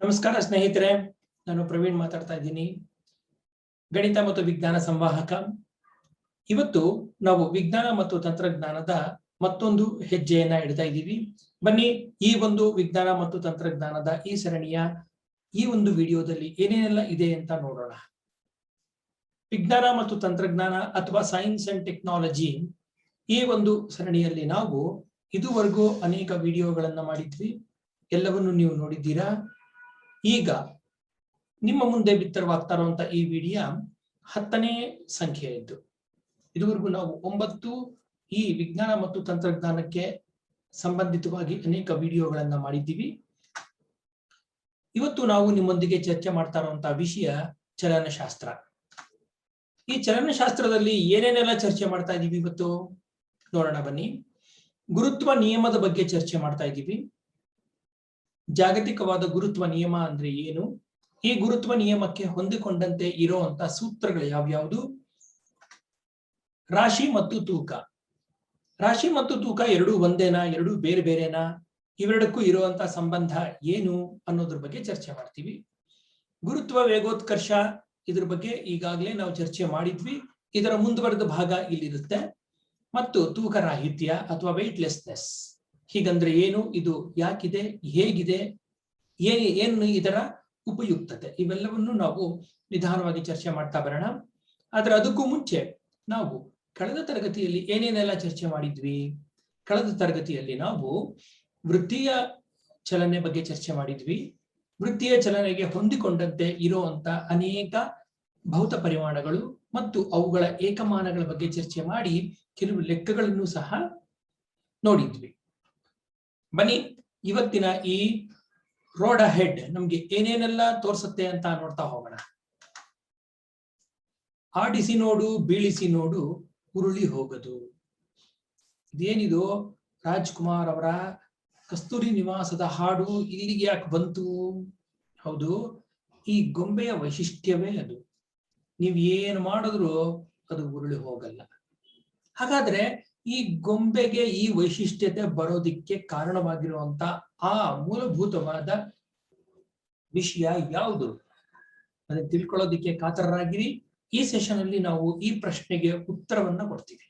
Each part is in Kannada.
ನಮಸ್ಕಾರ ಸ್ನೇಹಿತರೆ, ನಾನು ಪ್ರವೀಣ್ ಮಾತಾಡ್ತಾ ಇದ್ದೀನಿ, ಗಣಿತ ಮತ್ತು ವಿಜ್ಞಾನ ಸಂವಾಹಕ. ಇವತ್ತು ನಾವು ವಿಜ್ಞಾನ ಮತ್ತು ತಂತ್ರಜ್ಞಾನದ ಮತ್ತೊಂದು ಹೆಜ್ಜೆಯನ್ನ ಇಡ್ತಾ ಇದ್ದೀವಿ. ಬನ್ನಿ, ಈ ಒಂದು ವಿಜ್ಞಾನ ಮತ್ತು ತಂತ್ರಜ್ಞಾನದ ಈ ಸರಣಿಯ ಈ ಒಂದು ವಿಡಿಯೋದಲ್ಲಿ ಏನೇನೆಲ್ಲ ಇದೆ ಅಂತ ನೋಡೋಣ. ವಿಜ್ಞಾನ ಮತ್ತು ತಂತ್ರಜ್ಞಾನ ಅಥವಾ ಸೈನ್ಸ್ ಅಂಡ್ ಟೆಕ್ನಾಲಜಿ, ಈ ಒಂದು ಸರಣಿಯಲ್ಲಿ ನಾವು ಇದುವರೆಗೂ ಅನೇಕ ವಿಡಿಯೋಗಳನ್ನ ಮಾಡಿದ್ವಿ. ಎಲ್ಲವನ್ನು ನೀವು ನೋಡಿದ್ದೀರಾ. ಈಗ ನಿಮ್ಮ ಮುಂದೆ ಬಿತ್ತರವಾಗ್ತಾ ಇರುವಂತ ಈ ವಿಡಿಯೋ 10ನೇ ಸಂಖ್ಯೆಯದ್ದು. ಇದುವರೆಗೂ ನಾವು 9 ಈ ವಿಜ್ಞಾನ ಮತ್ತು ತಂತ್ರಜ್ಞಾನಕ್ಕೆ ಸಂಬಂಧಿತವಾಗಿ ಅನೇಕ ವಿಡಿಯೋಗಳನ್ನ ಮಾಡಿದ್ದೀವಿ. ಇವತ್ತು ನಾವು ನಿಮ್ಮೊಂದಿಗೆ ಚರ್ಚೆ ಮಾಡ್ತಾ ಇರುವಂತಹ ವಿಷಯ ಚಲನಶಾಸ್ತ್ರ. ಈ ಚಲನಶಾಸ್ತ್ರದಲ್ಲಿ ಏನೇನೆಲ್ಲ ಚರ್ಚೆ ಮಾಡ್ತಾ ಇದ್ದೀವಿ ಇವತ್ತು ನೋಡೋಣ ಬನ್ನಿ. ಗುರುತ್ವ ನಿಯಮದ ಬಗ್ಗೆ ಚರ್ಚೆ ಮಾಡ್ತಾ ಇದ್ದೀವಿ. ಜಾಗತಿಕವಾದ ಗುರುತ್ವ ನಿಯಮ ಅಂದ್ರೆ ಏನು, ಈ ಗುರುತ್ವ ನಿಯಮಕ್ಕೆ ಹೊಂದಿಕೊಂಡಂತೆ ಇರುವಂತ ಸೂತ್ರಗಳು ಯಾವ್ಯಾವುದು, ರಾಶಿ ಮತ್ತು ತೂಕ. ರಾಶಿ ಮತ್ತು ತೂಕ ಎರಡೂ ಒಂದೇನಾ, ಎರಡೂ ಬೇರೆ ಬೇರೆನಾ, ಇವೆರಡಕ್ಕೂ ಇರುವಂತ ಸಂಬಂಧ ಏನು ಅನ್ನೋದ್ರ ಬಗ್ಗೆ ಚರ್ಚೆ ಮಾಡ್ತೀವಿ. ಗುರುತ್ವ ವೇಗೋತ್ಕರ್ಷ, ಇದ್ರ ಬಗ್ಗೆ ಈಗಾಗಲೇ ನಾವು ಚರ್ಚೆ ಮಾಡಿದ್ವಿ. ಇದರ ಮುಂದುವರೆದ ಭಾಗ ಇಲ್ಲಿರುತ್ತೆ. ಮತ್ತು ತೂಕ ರಾಹಿತ್ಯ ಅಥವಾ ವೆಯ್ಟ್ಲೆಸ್ನೆಸ್, ಹೀಗಂದ್ರೆ ಏನು, ಇದು ಯಾಕಿದೆ, ಹೇಗಿದೆ, ಏನು ಇದರ ಉಪಯುಕ್ತತೆ, ಇವೆಲ್ಲವನ್ನು ನಾವು ನಿಧಾನವಾಗಿ ಚರ್ಚೆ ಮಾಡ್ತಾ ಬರೋಣ. ಆದ್ರೆ ಅದಕ್ಕೂ ಮುಂಚೆ ನಾವು ಕಳೆದ ತರಗತಿಯಲ್ಲಿ ಏನೇನೆಲ್ಲ ಚರ್ಚೆ ಮಾಡಿದ್ವಿ. ಕಳೆದ ತರಗತಿಯಲ್ಲಿ ನಾವು ವೃತ್ತೀಯ ಚಲನೆ ಬಗ್ಗೆ ಚರ್ಚೆ ಮಾಡಿದ್ವಿ. ವೃತ್ತೀಯ ಚಲನೆಗೆ ಹೊಂದಿಕೊಂಡಂತೆ ಇರುವಂತ ಅನೇಕ ಭೌತ ಪರಿಮಾಣಗಳು ಮತ್ತು ಅವುಗಳ ಏಕಮಾನಗಳ ಬಗ್ಗೆ ಚರ್ಚೆ ಮಾಡಿ ಕೆಲವು ಲೆಕ್ಕಗಳನ್ನು ಸಹ ನೋಡಿದ್ವಿ. ಬನ್ನಿ, ಇವತ್ತಿನ ಈ ರೋಡ್ ಅಹೆಡ್ ನಮ್ಗೆ ಏನೇನೆಲ್ಲ ತೋರಿಸುತ್ತೆ ಅಂತ ನೋಡ್ತಾ ಹೋಗೋಣ. ಆಡಿಸಿ ನೋಡು, ಬೀಳಿಸಿ ನೋಡು, ಉರುಳಿ ಹೋಗದು. ಇದೇನಿದು, ರಾಜ್ಕುಮಾರ್ ಅವರ ಕಸ್ತೂರಿ ನಿವಾಸದ ಹಾಡು ಇಲ್ಲಿಗೆ ಯಾಕೆ ಬಂತು? ಹೌದು, ಈ ಗೊಂಬೆಯ ವೈಶಿಷ್ಟ್ಯವೇ ಅದು. ನೀವ್ ಏನು ಮಾಡಿದ್ರು ಅದು ಉರುಳಿ ಹೋಗಲ್ಲ. ಹಾಗಾದ್ರೆ ಈ ಗೊಂಬೆಗೆ ಈ ವೈಶಿಷ್ಟ್ಯತೆ ಬರೋದಿಕ್ಕೆ ಕಾರಣವಾಗಿರುವಂತ ಆ ಮೂಲಭೂತವಾದ ವಿಷಯ ಯಾವುದು, ಅದನ್ನು ತಿಳ್ಕೊಳ್ಳೋದಿಕ್ಕೆ ಕಾತರರಾಗಿರಿ. ಈ ಸೆಷನ್ ಅಲ್ಲಿ ನಾವು ಈ ಪ್ರಶ್ನೆಗೆ ಉತ್ತರವನ್ನ ಕೊಡ್ತೀವಿ.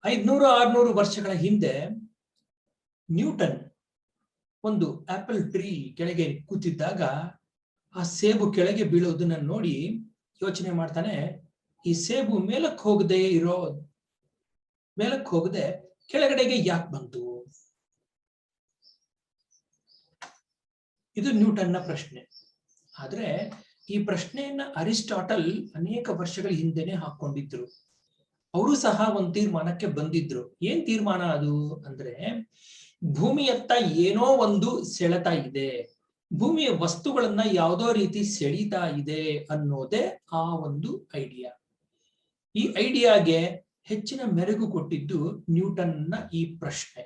500-600 ವರ್ಷಗಳ ಹಿಂದೆ ನ್ಯೂಟನ್ ಒಂದು ಆಪಲ್ ಟ್ರೀ ಕೆಳಗೆ ಕೂತಿದ್ದಾಗ ಆ ಸೇಬು ಕೆಳಗೆ ಬೀಳೋದನ್ನ ನೋಡಿ ಯೋಚನೆ ಮಾಡ್ತಾನೆ, ಈ ಸೇಬು ಮೇಲಕ್ಕೆ ಹೋಗದೆ ಕೆಳಗಡೆಗೆ ಯಾಕೆ ಬಂತು? ಇದು ನ್ಯೂಟನ್ನ ಪ್ರಶ್ನೆ. ಆದ್ರೆ ಈ ಪ್ರಶ್ನೆಯನ್ನ ಅರಿಸ್ಟಾಟಲ್ ಅನೇಕ ವರ್ಷಗಳ ಹಿಂದೆನೆ ಹಾಕೊಂಡಿದ್ರು. ಅವರು ಸಹ ಒಂದು ತೀರ್ಮಾನಕ್ಕೆ ಬಂದಿದ್ರು. ಏನ್ ತೀರ್ಮಾನ ಅದು ಅಂದ್ರೆ, ಭೂಮಿಯತ್ತ ಏನೋ ಒಂದು ಸೆಳೆತ ಇದೆ, ಭೂಮಿಯ ವಸ್ತುಗಳನ್ನ ಯಾವುದೋ ರೀತಿ ಸೆಳೀತಾ ಇದೆ ಅನ್ನೋದೇ ಆ ಒಂದು ಐಡಿಯಾ. ಈ ಐಡಿಯಾಗೆ ಹೆಚ್ಚಿನ ಮೆರುಗು ಕೊಟ್ಟಿದ್ದು ನ್ಯೂಟನ್ನ ಈ ಪ್ರಶ್ನೆ.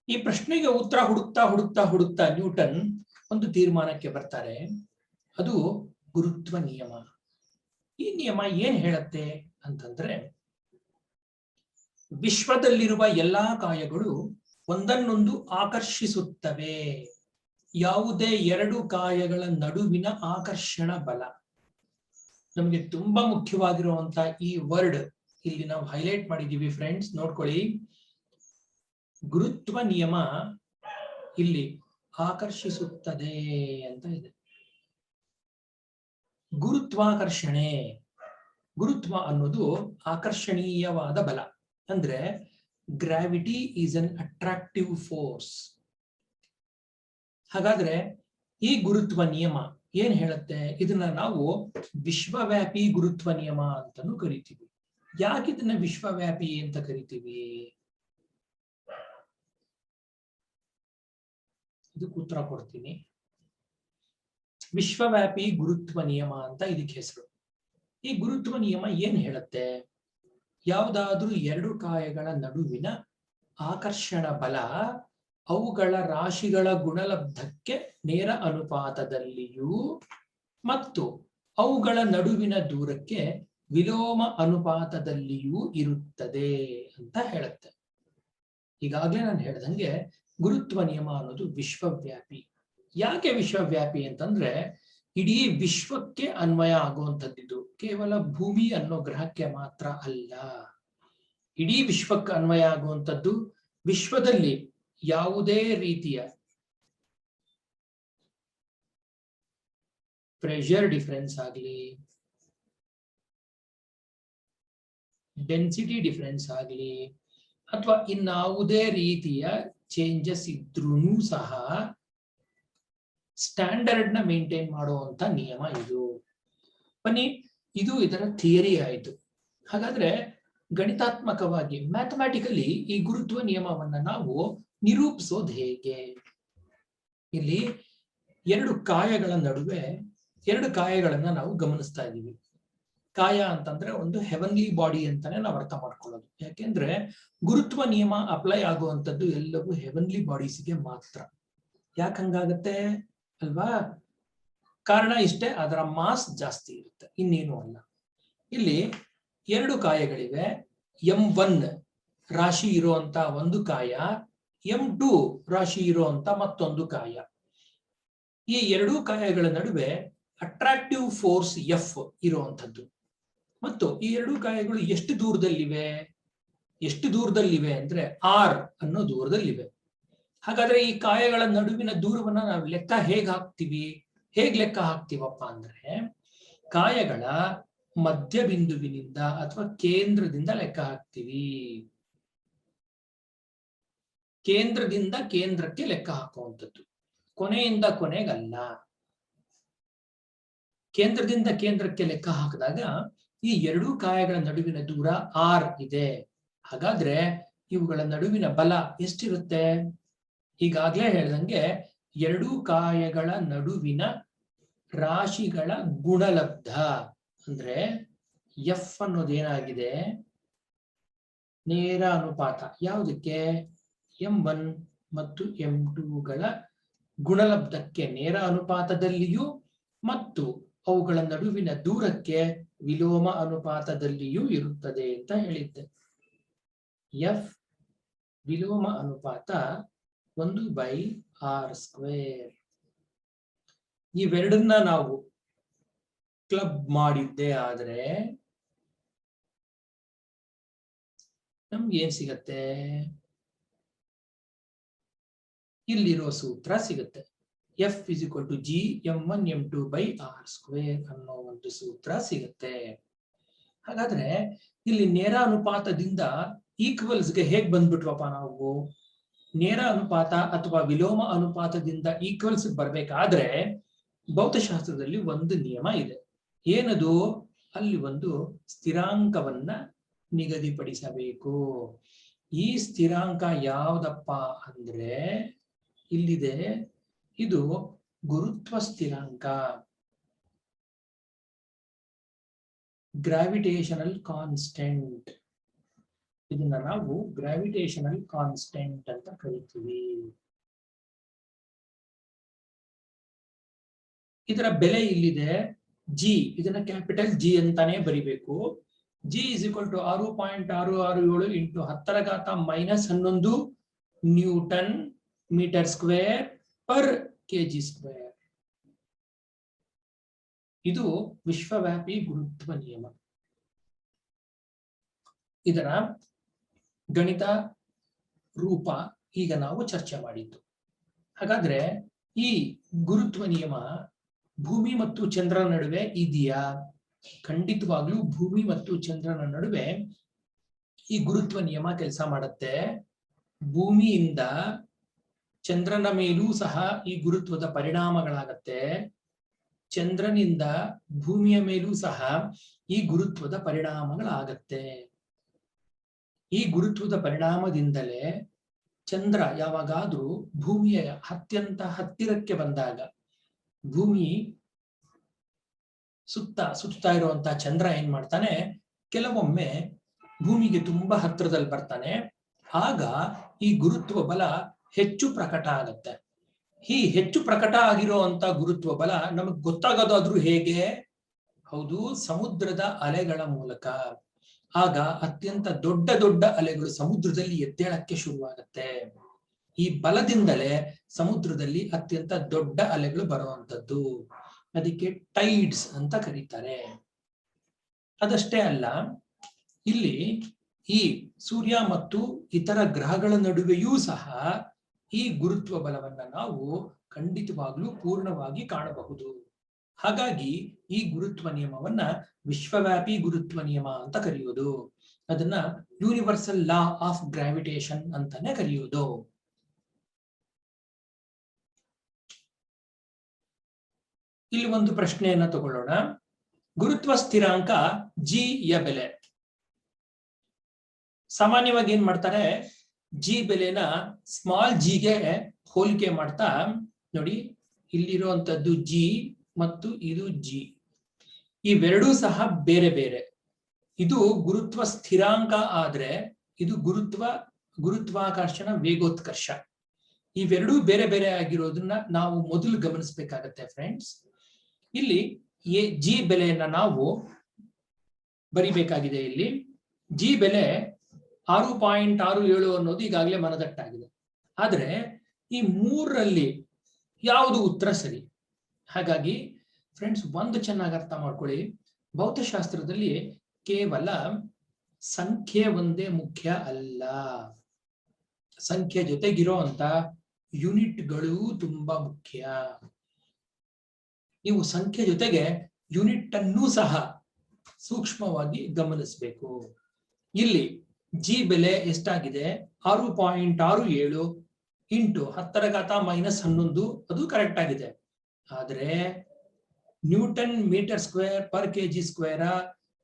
ಈ ಪ್ರಶ್ನೆಗೆ ಉತ್ತರ ಹುಡುಕ್ತಾ ನ್ಯೂಟನ್ ಒಂದು ತೀರ್ಮಾನಕ್ಕೆ ಬರ್ತಾರೆ. ಅದು ಗುರುತ್ವ ನಿಯಮ. ಈ ನಿಯಮ ಏನ್ ಹೇಳತ್ತೆ ಅಂತಂದ್ರೆ, ವಿಶ್ವದಲ್ಲಿರುವ ಎಲ್ಲಾ ಕಾಯಗಳು ಒಂದನ್ನೊಂದು ಆಕರ್ಷಿಸುತ್ತವೆ. ಯಾವುದೇ ಎರಡು ಕಾಯಗಳ ನಡುವಿನ ಆಕರ್ಷಣ ಬಲ. ನಮ್ಗೆ ತುಂಬಾ ಮುಖ್ಯವಾಗಿರುವಂತ ಈ ವರ್ಡ್ ಇಲ್ಲಿ ನಾವು ಹೈಲೈಟ್ ಮಾಡಿದೀವಿ ಫ್ರೆಂಡ್ಸ್, ನೋಡ್ಕೊಳ್ಳಿ. ಗುರುತ್ವ ನಿಯಮ ಇಲ್ಲಿ ಆಕರ್ಷಿಸುತ್ತದೆ ಅಂತ ಇದೆ. ಗುರುತ್ವಾಕರ್ಷಣೆ, ಗುರುತ್ವ ಅನ್ನೋದು ಆಕರ್ಷಣೀಯವಾದ ಬಲ. ಅಂದ್ರೆ gravity is an attractive force. ಹಾಗಾದ್ರೆ ಈ ಗುರುತ್ವ ನಿಯಮ ಏನ್ ಹೇಳುತ್ತೆ, ಇದನ್ನ ನಾವು ವಿಶ್ವವ್ಯಾಪಿ ಗುರುತ್ವ ನಿಯಮ ಅಂತಾನು ಕರಿತೀವಿ. ಯಾಕೆ ಇದನ್ನ ವಿಶ್ವವ್ಯಾಪಿ ಅಂತ ಕರಿತೀವಿ? ಇದಕ್ಕೆ ಉತ್ತರ ಕೊಡ್ತೀನಿ. ವಿಶ್ವವ್ಯಾಪಿ ಗುರುತ್ವ ನಿಯಮ ಅಂತ ಇದಕ್ಕೆ ಹೆಸರು. ಈ ಗುರುತ್ವ ನಿಯಮ ಏನ್ ಹೇಳುತ್ತೆ, ಯಾವುದಾದ್ರೂ ಎರಡು ಕಾಯಗಳ ನಡುವಿನ ಆಕರ್ಷಣ ಬಲ ಅವುಗಳ ರಾಶಿಗಳ ಗುಣಲಬ್ಧಕ್ಕೆ ನೇರ ಅನುಪಾತದಲ್ಲಿಯೂ ಮತ್ತು ಅವುಗಳ ನಡುವಿನ ದೂರಕ್ಕೆ ವಿಲೋಮ ಅನುಪಾತದಲ್ಲಿಯೂ ಇರುತ್ತದೆ ಅಂತ ಹೇಳುತ್ತೆ. ಈಗಾಗಲೇ ನಾನು ಹೇಳ್ದಂಗೆ ಗುರುತ್ವ ನಿಯಮ ಅನ್ನೋದು ವಿಶ್ವವ್ಯಾಪಿ. ಯಾಕೆ ವಿಶ್ವವ್ಯಾಪಿ ಅಂತಂದ್ರೆ ಇಡೀ ವಿಶ್ವಕ್ಕೆ ಅನ್ವಯ ಆಗುವಂಥದ್ದು, ಕೇವಲ ಭೂಮಿ ಅನ್ನೋ ಗ್ರಹಕ್ಕೆ ಮಾತ್ರ ಅಲ್ಲ, ಇಡೀ ವಿಶ್ವಕ್ಕೆ ಅನ್ವಯ ಆಗುವಂಥದ್ದು. ವಿಶ್ವದಲ್ಲಿ ಯಾವುದೇ ರೀತಿಯ ಪ್ರೆಷರ್ ಡಿಫರೆನ್ಸ್ ಆಗಲಿ, ಡೆನ್ಸಿಟಿ ಡಿಫರೆನ್ಸ್ ಆಗಲಿ, ಅಥವಾ ಇನ್ನಾವುದೇ ರೀತಿಯ ಚೇಂಜಸ್ ಇದ್ರೂ ಸಹ ಸ್ಟ್ಯಾಂಡರ್ಡ್ ನ ಮೇಂಟೈನ್ ಮಾಡುವಂತ ನಿಯಮ ಇದು. ಬನ್ನಿ, ಇದು ಇದರ ಥಿಯರಿ ಆಯಿತು. ಹಾಗಾದ್ರೆ ಗಣಿತಾತ್ಮಕವಾಗಿ ಮ್ಯಾಥಮ್ಯಾಟಿಕಲಿ ಈ ಗುರುತ್ವ ನಿಯಮವನ್ನ ನಾವು ನಿರೂಪಿಸೋದು ಹೇಗೆ? ಇಲ್ಲಿ ಎರಡು ಕಾಯಗಳ ನಡುವೆ ಎರಡು ಕಾಯಗಳನ್ನ ನಾವು ಗಮನಿಸ್ತಾ ಇದ್ದೀವಿ. ಕಾಯ ಅಂತಂದ್ರೆ ಒಂದು ಹೆವನ್ಲಿ ಬಾಡಿ ಅಂತಾನೆ ನಾವು ಅರ್ಥ ಮಾಡ್ಕೊಳ್ಳೋದು. ಯಾಕೆಂದ್ರೆ ಗುರುತ್ವ ನಿಯಮ ಅಪ್ಲೈ ಆಗುವಂತದ್ದು ಎಲ್ಲವೂ ಹೆವನ್ಲಿ ಬಾಡೀಸ್ಗೆ ಮಾತ್ರ. ಯಾಕಂಗಾಗತ್ತೆ ಅಲ್ವಾ? ಕಾರಣ ಇಷ್ಟೇ, ಅದರ ಮಾಸ್ ಜಾಸ್ತಿ ಇರುತ್ತೆ, ಇನ್ನೇನು ಅಲ್ಲ. ಇಲ್ಲಿ ಎರಡು ಕಾಯಗಳಿವೆ. M1 ರಾಶಿ ಇರುವಂತ ಒಂದು ಕಾಯ, M2 ರಾಶಿ ಇರುವಂತ ಮತ್ತೊಂದು ಕಾಯ. ಈ ಎರಡೂ ಕಾಯಗಳ ನಡುವೆ ಅಟ್ರಾಕ್ಟಿವ್ ಫೋರ್ಸ್ F ಇರುವಂತದ್ದು. ಮತ್ತು ಈ ಎರಡೂ ಕಾಯಗಳು ಎಷ್ಟು ದೂರದಲ್ಲಿವೆ ಅಂದ್ರೆ R ಅನ್ನೋ ದೂರದಲ್ಲಿವೆ. ಹಾಗಾದ್ರೆ ಈ ಕಾಯಗಳ ನಡುವಿನ ದೂರವನ್ನ ನಾವು ಹೇಗ್ ಲೆಕ್ಕ ಹಾಕ್ತೀವಪ್ಪ ಅಂದ್ರೆ ಕಾಯಗಳ ಮಧ್ಯ ಬಿಂದುವಿನಿಂದ ಅಥವಾ ಕೇಂದ್ರದಿಂದ ಲೆಕ್ಕ ಹಾಕ್ತೀವಿ. ಕೇಂದ್ರದಿಂದ ಕೇಂದ್ರಕ್ಕೆ ಲೆಕ್ಕ ಹಾಕುವಂಥದ್ದು, ಕೊನೆಯಿಂದ ಕೊನೆಗಲ್ಲ. ಕೇಂದ್ರದಿಂದ ಕೇಂದ್ರಕ್ಕೆ ಲೆಕ್ಕ ಹಾಕಿದಾಗ ಈ ಎರಡೂ ಕಾಯಗಳ ನಡುವಿನ ದೂರ R ಇದೆ. ಹಾಗಾದ್ರೆ ಇವುಗಳ ನಡುವಿನ ಬಲ ಎಷ್ಟಿರುತ್ತೆ? ಈಗಾಗ್ಲೇ ಹೇಳ್ದಂಗೆ ಎರಡೂ ಕಾಯಗಳ ನಡುವಿನ ರಾಶಿಗಳ ಗುಣಲಬ್ಧ ಅಂದ್ರೆ F ಅನ್ನೋದೇನಾಗಿದೆ? ನೇರ ಅನುಪಾತ. ಯಾವುದಕ್ಕೆ? M1 ಮತ್ತು M2ಗಳ ಗುಣಲಬ್ಧಕ್ಕೆ ನೇರ ಅನುಪಾತದಲ್ಲಿಯೂ ಮತ್ತು ಅವುಗಳ ನಡುವಿನ ದೂರಕ್ಕೆ ವಿಲೋಮ ಅನುಪಾತದಲ್ಲಿಯೂ ಇರುತ್ತದೆ ಅಂತ ಹೇಳಿದ್ದೆ. F ವಿಲೋಮ ಅನುಪಾತ 1/r². ಇವೆರಡನ್ನ ನಾವು ಕ್ಲಬ್ ಮಾಡಿದ್ದೇ ಆದ್ರೆ ನಮ್ಗೆ ಏನ್ ಸಿಗತ್ತೆ? ಇಲ್ಲಿರೋ ಸೂತ್ರ ಸಿಗುತ್ತೆ. F = G M1 M2/r² ಅನ್ನೋ ಒಂದು ಸೂತ್ರ ಸಿಗುತ್ತೆ. ಹಾಗಾದ್ರೆ ಇಲ್ಲಿ ನೇರ ಅನುಪಾತದಿಂದ ಈಕ್ವಲ್ಸ್ಗೆ ಹೇಗ್ ಬಂದ್ಬಿಟ್ವಪ್ಪ ನಾವು? ನೇರ ಅನುಪಾತ ಅಥವಾ ವಿಲೋಮ ಅನುಪಾತದಿಂದ ಈಕ್ವಲ್ಸ್ ಬರ್ಬೇಕಾದ್ರೆ ಭೌತಶಾಸ್ತ್ರದಲ್ಲಿ ಒಂದು ನಿಯಮ ಇದೆ. ಏನದು? ಅಲ್ಲಿ ಒಂದು ಸ್ಥಿರಾಂಕವನ್ನ ನಿಗದಿಪಡಿಸಬೇಕು. ಈ ಸ್ಥಿರಾಂಕ ಯಾವ್ದಪ್ಪ ಅಂದ್ರೆ ಇಲ್ಲಿದೆ, ಇದು ಗುರುತ್ವ ಸ್ಥಿರಾಂಕ, ಗ್ರಾವಿಟೇಷನಲ್ ಕಾನ್ಸ್ಟೆಂಟ್. ಇದನ್ನ ನಾವು ಗ್ರಾವಿಟೇಷನಲ್ ಕಾನ್ಸ್ಟೆಂಟ್ ಅಂತ ಕರಿತೀವಿ. ಇದರ ಬೆಲೆ ಇಲ್ಲಿದೆ G. ಇದನ್ನ ಕ್ಯಾಪಿಟಲ್ G ಅಂತಾನೆ ಬರಿಬೇಕು. G = 6.667 × 10⁻11 newton metre square per kg². ಇದು ವಿಶ್ವವ್ಯಾಪಿ ಗುರುತ್ವ ನಿಯಮ. ಇದರ ಗಣಿತ ರೂಪ ಈಗ ನಾವು ಚರ್ಚೆ ಮಾಡಿದ್ದು. ಹಾಗಾದ್ರೆ ಈ ಗುರುತ್ವ ನಿಯಮ ಭೂಮಿ ಮತ್ತು ಚಂದ್ರನ ನಡುವೆ ಇದೆಯಾ? ಖಂಡಿತವಾಗ್ಲೂ ಭೂಮಿ ಮತ್ತು ಚಂದ್ರನ ನಡುವೆ ಈ ಗುರುತ್ವ ನಿಯಮ ಕೆಲಸ ಮಾಡುತ್ತೆ. ಭೂಮಿಯಿಂದ ಚಂದ್ರನ ಮೇಲೂ ಸಹ ಈ ಗುರುತ್ವದ ಪರಿಣಾಮಗಳಾಗತ್ತೆ. ಚಂದ್ರನಿಂದ ಭೂಮಿಯ ಮೇಲೂ ಸಹ ಈ ಗುರುತ್ವದ ಪರಿಣಾಮಗಳಾಗತ್ತೆ. ಈ ಗುರುತ್ವದ ಪರಿಣಾಮದಿಂದಲೇ ಚಂದ್ರ ಯಾವಾಗಾದ್ರೂ ಭೂಮಿಯ ಅತ್ಯಂತ ಹತ್ತಿರಕ್ಕೆ ಬಂದಾಗ, ಭೂಮಿ ಸುತ್ತಾ ಇರುವಂತಹ ಚಂದ್ರ ಏನ್ ಮಾಡ್ತಾನೆ, ಕೆಲವೊಮ್ಮೆ ಭೂಮಿಗೆ ತುಂಬಾ ಹತ್ತಿರದಲ್ಲಿ ಬರ್ತಾನೆ. ಆಗ ಈ ಗುರುತ್ವ ಬಲ ಹೆಚ್ಚು ಪ್ರಕಟ ಆಗತ್ತೆ. ಈ ಹೆಚ್ಚು ಪ್ರಕಟ ಆಗಿರುವಂತ ಗುರುತ್ವ ಬಲ ನಮಗ್ ಗೊತ್ತಾಗೋದಾದ್ರೂ ಹೇಗೆ? ಹೌದು, ಸಮುದ್ರದ ಅಲೆಗಳ ಮೂಲಕ. ಆಗ ಅತ್ಯಂತ ದೊಡ್ಡ ದೊಡ್ಡ ಅಲೆಗಳು ಸಮುದ್ರದಲ್ಲಿ ಎದ್ದೇಳಕ್ಕೆ ಶುರುವಾಗತ್ತೆ. ಈ ಬಲದಿಂದಲೇ ಸಮುದ್ರದಲ್ಲಿ ಅತ್ಯಂತ ದೊಡ್ಡ ಅಲೆಗಳು ಬರುವಂತದ್ದು. ಅದಕ್ಕೆ ಟೈಡ್ಸ್ ಅಂತ ಕರೀತಾರೆ. ಅದಷ್ಟೇ ಅಲ್ಲ, ಇಲ್ಲಿ ಈ ಸೂರ್ಯ ಮತ್ತು ಇತರ ಗ್ರಹಗಳ ನಡುವೆಯೂ ಸಹ ಈ ಗುರುತ್ವ ಬಲವನ್ನ ನಾವು ಖಂಡಿತವಾಗ್ಲೂ ಪೂರ್ಣವಾಗಿ ಕಾಣಬಹುದು. ಹಾಗಾಗಿ ಈ ಗುರುತ್ವ ನಿಯಮವನ್ನ ವಿಶ್ವವ್ಯಾಪಿ ಗುರುತ್ವ ನಿಯಮ ಅಂತ ಕರೆಯುವುದು. ಅದನ್ನ ಯೂನಿವರ್ಸಲ್ ಲಾ ಆಫ್ ಗ್ರಾವಿಟೇಷನ್ ಅಂತಾನೆ ಕರೆಯುವುದು. ಇಲ್ಲಿ ಒಂದು ಪ್ರಶ್ನೆಯನ್ನ ತಗೊಳ್ಳೋಣ. ಗುರುತ್ವ ಸ್ಥಿರಾಂಕ ಜಿ ಯ ಬೆಲೆ. ಸಾಮಾನ್ಯವಾಗಿ ಏನ್ ಮಾಡ್ತಾರೆ, ಜಿ ಬೆಲೆನ ಸ್ಮಾಲ್ ಜಿಗೆ ಹೋಲಿಕೆ ಮಾಡ್ತಾ, ನೋಡಿ ಇಲ್ಲಿರುವಂತದ್ದು ಜಿ ಮತ್ತು ಇದು ಜಿ, ಇವೆರಡೂ ಸಹ ಬೇರೆ ಬೇರೆ. ಇದು ಗುರುತ್ವ ಸ್ಥಿರಾಂಕ ಆದ್ರೆ ಇದು ಗುರುತ್ವಾಕರ್ಷಣ ವೇಗೋತ್ಕರ್ಷ. ಇವೆರಡೂ ಬೇರೆ ಬೇರೆ ಆಗಿರೋದನ್ನ ನಾವು ಮೊದಲು ಗಮನಿಸಬೇಕಾಗತ್ತೆ ಫ್ರೆಂಡ್ಸ್. ಇಲ್ಲಿ ಜಿ ಬೆಲೆಯನ್ನ ನಾವು ಬರಿಬೇಕಾಗಿದೆ. ಇಲ್ಲಿ ಜಿ ಬೆಲೆ 6.67 ಅನ್ನೋದು ಈಗಾಗಲೇ ಮನದಟ್ಟಾಗಿದೆ. ಆದ್ರೆ ಈ ಮೂರರಲ್ಲಿ ಯಾವುದು ಉತ್ತರ ಸರಿ? ಹಾಗಾಗಿ ಫ್ರೆಂಡ್ಸ್, ಒಂದು ಚೆನ್ನಾಗಿ ಅರ್ಥ ಮಾಡ್ಕೊಳ್ಳಿ, ಭೌತಶಾಸ್ತ್ರದಲ್ಲಿ ಕೇವಲ ಸಂಖ್ಯೆ ಒಂದೇ ಮುಖ್ಯ ಅಲ್ಲ, ಸಂಖ್ಯೆ ಜೊತೆಗಿರೋ ಅಂತ ಯೂನಿಟ್ಗಳು ತುಂಬಾ ಮುಖ್ಯ. ನೀವು ಸಂಖ್ಯೆ ಜೊತೆಗೆ ಯೂನಿಟ್ ಅನ್ನೂ ಸಹ ಸೂಕ್ಷ್ಮವಾಗಿ ಗಮನಿಸಬೇಕು. ಇಲ್ಲಿ ಜಿ ಬೆಲೆ ಎಷ್ಟಾಗಿದೆ? 6.67 ಇಂಟು 10⁻⁻11. ಅದು ಕರೆಕ್ಟ್ ಆಗಿದೆ. ಆದ್ರೆ newton metre square per kg square,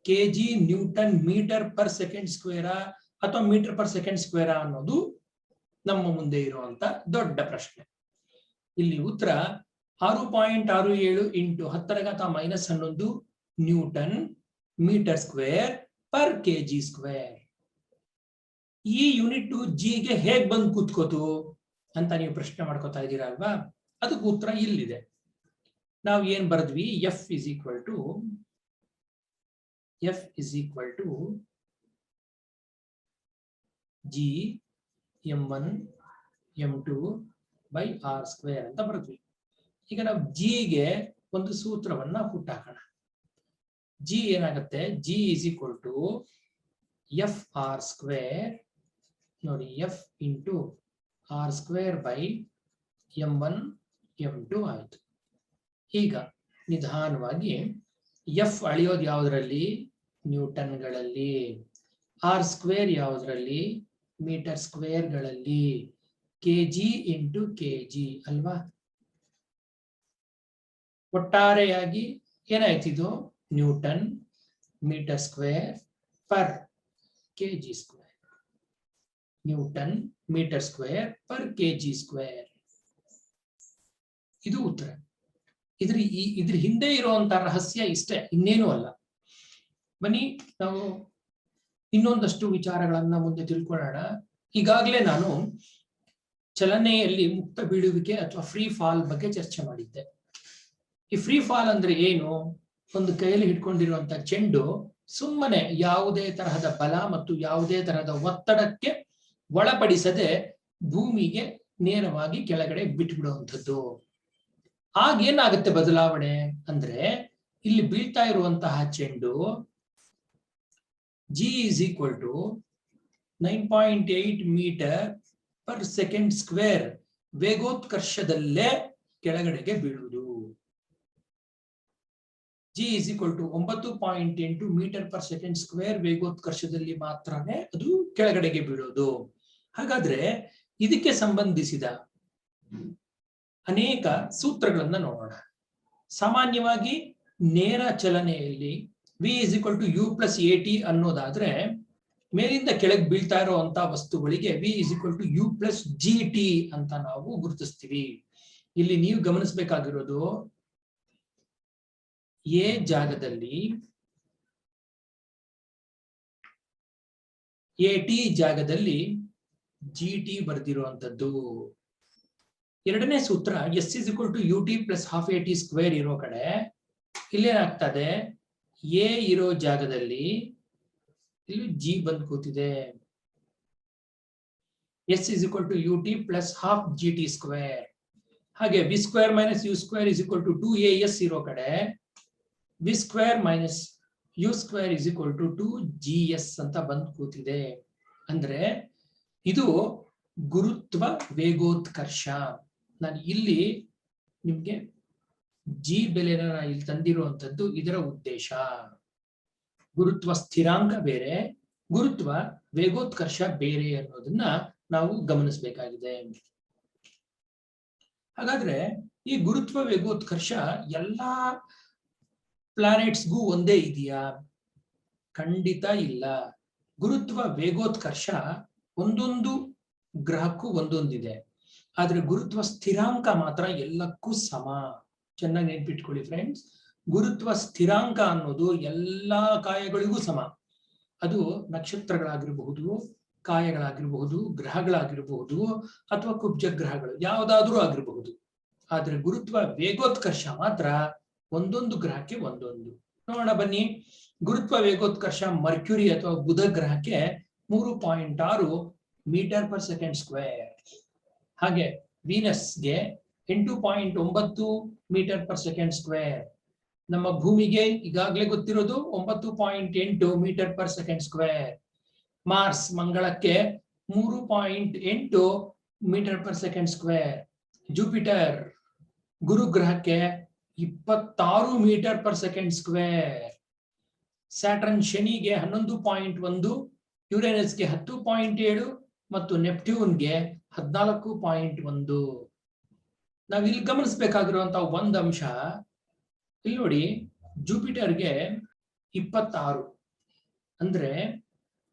kg newton meter per second square ಅಥವಾ ಮೀಟರ್ ಪರ್ ಸೆಕೆಂಡ್ ಸ್ಕ್ವೇರ ಅನ್ನೋದು ನಮ್ಮ ಮುಂದೆ ಇರುವಂತ ದೊಡ್ಡ ಪ್ರಶ್ನೆ. ಇಲ್ಲಿ ಉತ್ತರ 6.67 into 10⁻11 newton metre square per KG square. ಈ ಯೂನಿಟ್ ಜಿಗೆ ಹೇಗ್ ಬಂದು ಕೂತ್ಕೋತು ಅಂತ ನೀವು ಪ್ರಶ್ನೆ ಮಾಡ್ಕೋತಾ ಇದ್ದೀರಾ ಅಲ್ವಾ? ಅದಕ್ಕೆ ಉತ್ತರ ಇಲ್ಲಿದೆ. ನಾವು ಏನ್ ಬರೆದ್ವಿ? F is equal to G m1 m2 by R square ಅಂತ ಬರೆದ್ವಿ. ಈಗ ನಾವು ಜಿಗೆ ಒಂದು ಸೂತ್ರವನ್ನ ಹುಟ್ಟಾಕೋಣ. ಜಿ ಏನಾಗುತ್ತೆ? G is equal to F R square. ನೋಡಿ, F into R square by m1 m2 ಆಯ್ತು. ಈಗ ನಿಧಾನವಾಗಿ ಎಫ್ ಅಳೆಯೋದು ಯಾವುದರಲ್ಲಿ? ನ್ಯೂಟನ್ಗಳಲ್ಲಿ. ಆರ್ ಸ್ಕ್ವೇರ್ ಯಾವುದರಲ್ಲಿ? ಮೀಟರ್ ಸ್ಕ್ವೇರ್ಗಳಲ್ಲಿ. ಕೆಜಿ ಇಂಟು ಕೆಜಿ ಅಲ್ವಾ? ಒಟ್ಟಾರೆಯಾಗಿ ಏನಾಯ್ತಿದು? Newton metre square per KG square. Newton metre square per KG square. ಇದು ಉತ್ತರ. ಇದ್ರ ಹಿಂದೆ ಇರುವಂತಹ ರಹಸ್ಯ ಇಷ್ಟೇ, ಇನ್ನೇನು ಅಲ್ಲ. ಬನ್ನಿ ನಾವು ಇನ್ನೊಂದಷ್ಟು ವಿಚಾರಗಳನ್ನ ಮುಂದೆ ತಿಳ್ಕೊಳ್ಳೋಣ. ಈಗಾಗಲೇ ನಾನು ಚಲನೆಯಲ್ಲಿ ಮುಕ್ತ ಬೀಳುವಿಕೆ ಅಥವಾ ಫ್ರೀ ಫಾಲ್ ಬಗ್ಗೆ ಚರ್ಚೆ ಮಾಡಿದ್ದೆ. ಈ ಫ್ರೀ ಫಾಲ್ ಅಂದ್ರೆ ಏನು? ಒಂದು ಕೈಯಲ್ಲಿ ಹಿಡ್ಕೊಂಡಿರುವಂತಹ ಚೆಂಡು ಸುಮ್ಮನೆ ಯಾವುದೇ ತರಹದ ಬಲ ಮತ್ತು ಯಾವುದೇ ತರಹದ ಒತ್ತಡಕ್ಕೆ ಒಳಪಡಿಸದೆ ಭೂಮಿಗೆ ನೇರವಾಗಿ ಕೆಳಗಡೆ ಬಿಟ್ಬಿಡುವಂಥದ್ದು. ಆಗೇನಾಗುತ್ತೆ ಬದಲಾವಣೆ ಅಂದ್ರೆ, ಇಲ್ಲಿ ಬೀಳ್ತಾ ಇರುವಂತಹ ಚೆಂಡು G is equal to 9.8 meter per second square ವೇಗೋತ್ಕರ್ಷದಲ್ಲೇ ಕೆಳಗಡೆಗೆ ಬೀಳುವುದು. G is equal to 9.8 meter per second square ವೇಗೋತ್ಕರ್ಷದಲ್ಲಿ ಮಾತ್ರನೇ ಅದು ಕೆಳಗಡೆಗೆ ಬೀಳೋದು. ಹಾಗಾದ್ರೆ ಇದಕ್ಕೆ ಸಂಬಂಧಿಸಿದ ಅನೇಕ ಸೂತ್ರಗಳನ್ನ ನೋಡೋಣ. ಸಾಮಾನ್ಯವಾಗಿ ನೇರ ಚಲನೆಯಲ್ಲಿ V is equal to U plus A T ಅನ್ನೋದಾದ್ರೆ, ಮೇಲಿಂದ ಕೆಳಗೆ ಬೀಳ್ತಾ ಇರುವಂತಹ ವಸ್ತುಗಳಿಗೆ V is equal to U plus G T ಅಂತ ನಾವು ಗುರುತಿಸ್ತೀವಿ. ಇಲ್ಲಿ ನೀವು ಗಮನಿಸಬೇಕಾಗಿರೋದು, ಎ ಜಾಗದಲ್ಲಿ ಎ ಟಿ ಜಾಗದಲ್ಲಿ ಜಿ ಟಿ ಬರೆದಿರುವಂತದ್ದು. ಎರಡನೇ ಸೂತ್ರ S is equal to U T plus half A T square ಇರೋ ಕಡೆ ಇಲ್ಲೇನಾಗ್ತದೆ? ಎ ಇರೋ ಜಾಗದಲ್ಲಿ ಇಲ್ಲಿ ಜಿ ಬಂದು ಕೂತಿದೆ. S is equal to ut plus half gt square. ಹಾಗೆ v square minus u square is equal to 2as ಇರೋ ಕಡೆ v square minus u square is equal to 2gs ಅಂತ ಬಂದು ಕೂತಿದೆ. ಅಂದ್ರೆ ಇದು ಗುರುತ್ವ ವೇಗೋತ್ಕರ್ಷ. ನಾನು ಇಲ್ಲಿ ನಿಮ್ಗೆ ಜಿ ಬೆಲೆನ ಇಲ್ಲಿ ತಂದಿರುವಂತದ್ದು ಇದರ ಉದ್ದೇಶ. ಗುರುತ್ವ ಸ್ಥಿರಾಂಕ ಬೇರೆ, ಗುರುತ್ವ ವೇಗೋತ್ಕರ್ಷ ಬೇರೆ ಅನ್ನೋದನ್ನ ನಾವು ಗಮನಿಸಬೇಕಾಗಿದೆ. ಹಾಗಾದ್ರೆ ಈ ಗುರುತ್ವ ವೇಗೋತ್ಕರ್ಷ ಎಲ್ಲಾ ಪ್ಲಾನೆಟ್ಸ್ಗೂ ಒಂದೇ ಇದೆಯಾ? ಖಂಡಿತ ಇಲ್ಲ. ಗುರುತ್ವ ವೇಗೋತ್ಕರ್ಷ ಒಂದೊಂದು ಗ್ರಹಕ್ಕೂ ಒಂದೊಂದಿದೆ. ಆದ್ರೆ ಗುರುತ್ವ ಸ್ಥಿರಾಂಕ ಮಾತ್ರ ಎಲ್ಲಕ್ಕೂ ಸಮ. ಚೆನ್ನಾಗಿ ನೆನ್ಪಿಟ್ಕೊಳ್ಳಿ ಫ್ರೆಂಡ್ಸ್, ಗುರುತ್ವ ಸ್ಥಿರಾಂಕ ಅನ್ನೋದು ಎಲ್ಲಾ ಕಾಯಗಳಿಗೂ ಸಮ. ಅದು ನಕ್ಷತ್ರಗಳಾಗಿರಬಹುದು, ಕಾಯಗಳಾಗಿರಬಹುದು, ಗ್ರಹಗಳಾಗಿರಬಹುದು, ಅಥವಾ ಕುಬ್ಜ ಗ್ರಹಗಳು ಯಾವುದಾದ್ರೂ ಆಗಿರಬಹುದು. ಆದ್ರೆ ಗುರುತ್ವ ವೇಗೋತ್ಕರ್ಷ ಮಾತ್ರ ಒಂದೊಂದು ಗ್ರಹಕ್ಕೆ ಒಂದೊಂದು. ನೋಡೋಣ ಬನ್ನಿ. ಗುರುತ್ವ ವೇಗೋತ್ಕರ್ಷ ಮರ್ಕ್ಯುರಿ ಅಥವಾ ಬುಧ ಗ್ರಹಕ್ಕೆ 3.6 ಮೀಟರ್ ಪರ್ ಸೆಕೆಂಡ್ ಸ್ಕ್ವೇರ್. ಹಾಗೆ ವೀನಸ್ಗೆ 8.9 ಮೀಟರ್ ಪರ್ ಸೆಕೆಂಡ್ ಸ್ಕ್ವೇರ್. ನಮ್ಮ ಭೂಮಿಗೆ ಈಗಾಗಲೇ ಗೊತ್ತಿರೋದು 9.8 meter per second square. Mars ಮಂಗಳಕ್ಕೆ 3.8 meter per second square. Jupiter ಗುರುಗ್ರಹಕ್ಕೆ 26 meter per second square. Saturn ಶನಿಗೆ 11.1, ಯುರೇನಸ್ಗೆ 10.7 ಮತ್ತು ನೆಪ್ಟ್ಯೂನ್ಗೆ 14.1. ನಾವ್ ಇಲ್ಲಿ ಗಮನಿಸಬೇಕಾಗಿರುವಂತಹ ಒಂದು ಅಂಶ ಇಲ್ಲಿ ನೋಡಿ, ಜುಪಿಟರ್ಗೆ 26 ಅಂದ್ರೆ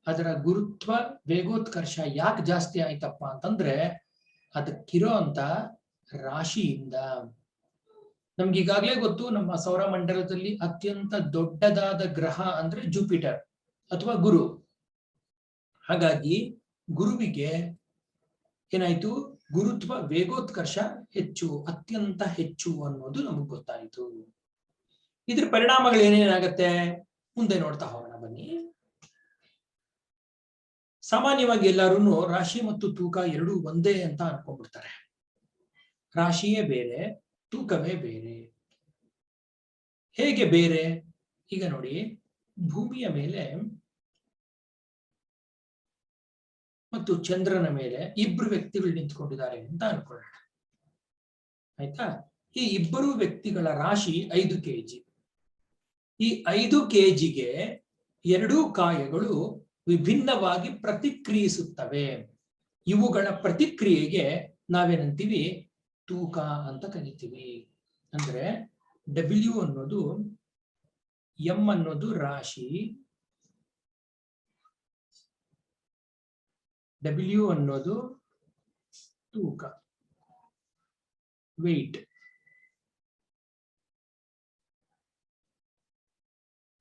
ಅದರ ಗುರುತ್ವ ವೇಗೋತ್ಕರ್ಷ ಯಾಕೆ ಜಾಸ್ತಿ ಆಯ್ತಪ್ಪ ಅಂತಂದ್ರೆ ಅದಕ್ಕಿರೋ ಅಂತ ರಾಶಿಯಿಂದ. ನಮ್ಗೆ ಈಗಾಗಲೇ ಗೊತ್ತು, ನಮ್ಮ ಸೌರಮಂಡಲದಲ್ಲಿ ಅತ್ಯಂತ ದೊಡ್ಡದಾದ ಗ್ರಹ ಅಂದ್ರೆ ಜುಪಿಟರ್ ಅಥವಾ ಗುರು. ಹಾಗಾಗಿ ಗುರುವಿಗೆ ಏನಾಯ್ತು, ಗುರುತ್ವ ವೇಗೋತ್ಕರ್ಷ ಹೆಚ್ಚು, ಅತ್ಯಂತ ಹೆಚ್ಚು ಅನ್ನೋದು ನಮಗ್ ಗೊತ್ತಾಯಿತು. ಇದ್ರ ಪರಿಣಾಮಗಳು ಏನೇನಾಗತ್ತೆ ಮುಂದೆ ನೋಡ್ತಾ ಹೋಗೋಣ ಬನ್ನಿ. ಸಾಮಾನ್ಯವಾಗಿ ಎಲ್ಲರೂ ರಾಶಿ ಮತ್ತು ತೂಕ ಎರಡೂ ಒಂದೇ ಅಂತ ಅನ್ಕೊಂಡ್ಬಿಡ್ತಾರೆ. ರಾಶಿಯೇ ಬೇರೆ, ತೂಕವೇ ಬೇರೆ. ಹೇಗೆ ಬೇರೆ? ಈಗ ನೋಡಿ, ಭೂಮಿಯ ಮೇಲೆ ಮತ್ತು ಚಂದ್ರನ ಮೇಲೆ ಇಬ್ರು ವ್ಯಕ್ತಿಗಳು ನಿಂತ್ಕೊಂಡಿದ್ದಾರೆ ಅಂತ ಅನ್ಕೊಳ್ಳೋಣ. ಆಯ್ತಾ? ಈ ಇಬ್ಬರು ವ್ಯಕ್ತಿಗಳ ರಾಶಿ 5 kg. ಈ 5 kgಗೆ ಎರಡೂ ಕಾಯಗಳು ವಿಭಿನ್ನವಾಗಿ ಪ್ರತಿಕ್ರಿಯಿಸುತ್ತವೆ. ಇವುಗಳ ಪ್ರತಿಕ್ರಿಯೆಗೆ ನಾವೇನಂತೀವಿ, ತೂಕ ಅಂತ ಕರಿತೀವಿ. ಅಂದ್ರೆ W ಅನ್ನೋದು, M ಅನ್ನೋದು ರಾಶಿ, W ಅನ್ನೋದು ತೂಕ, ವೆಯ್ಟ್.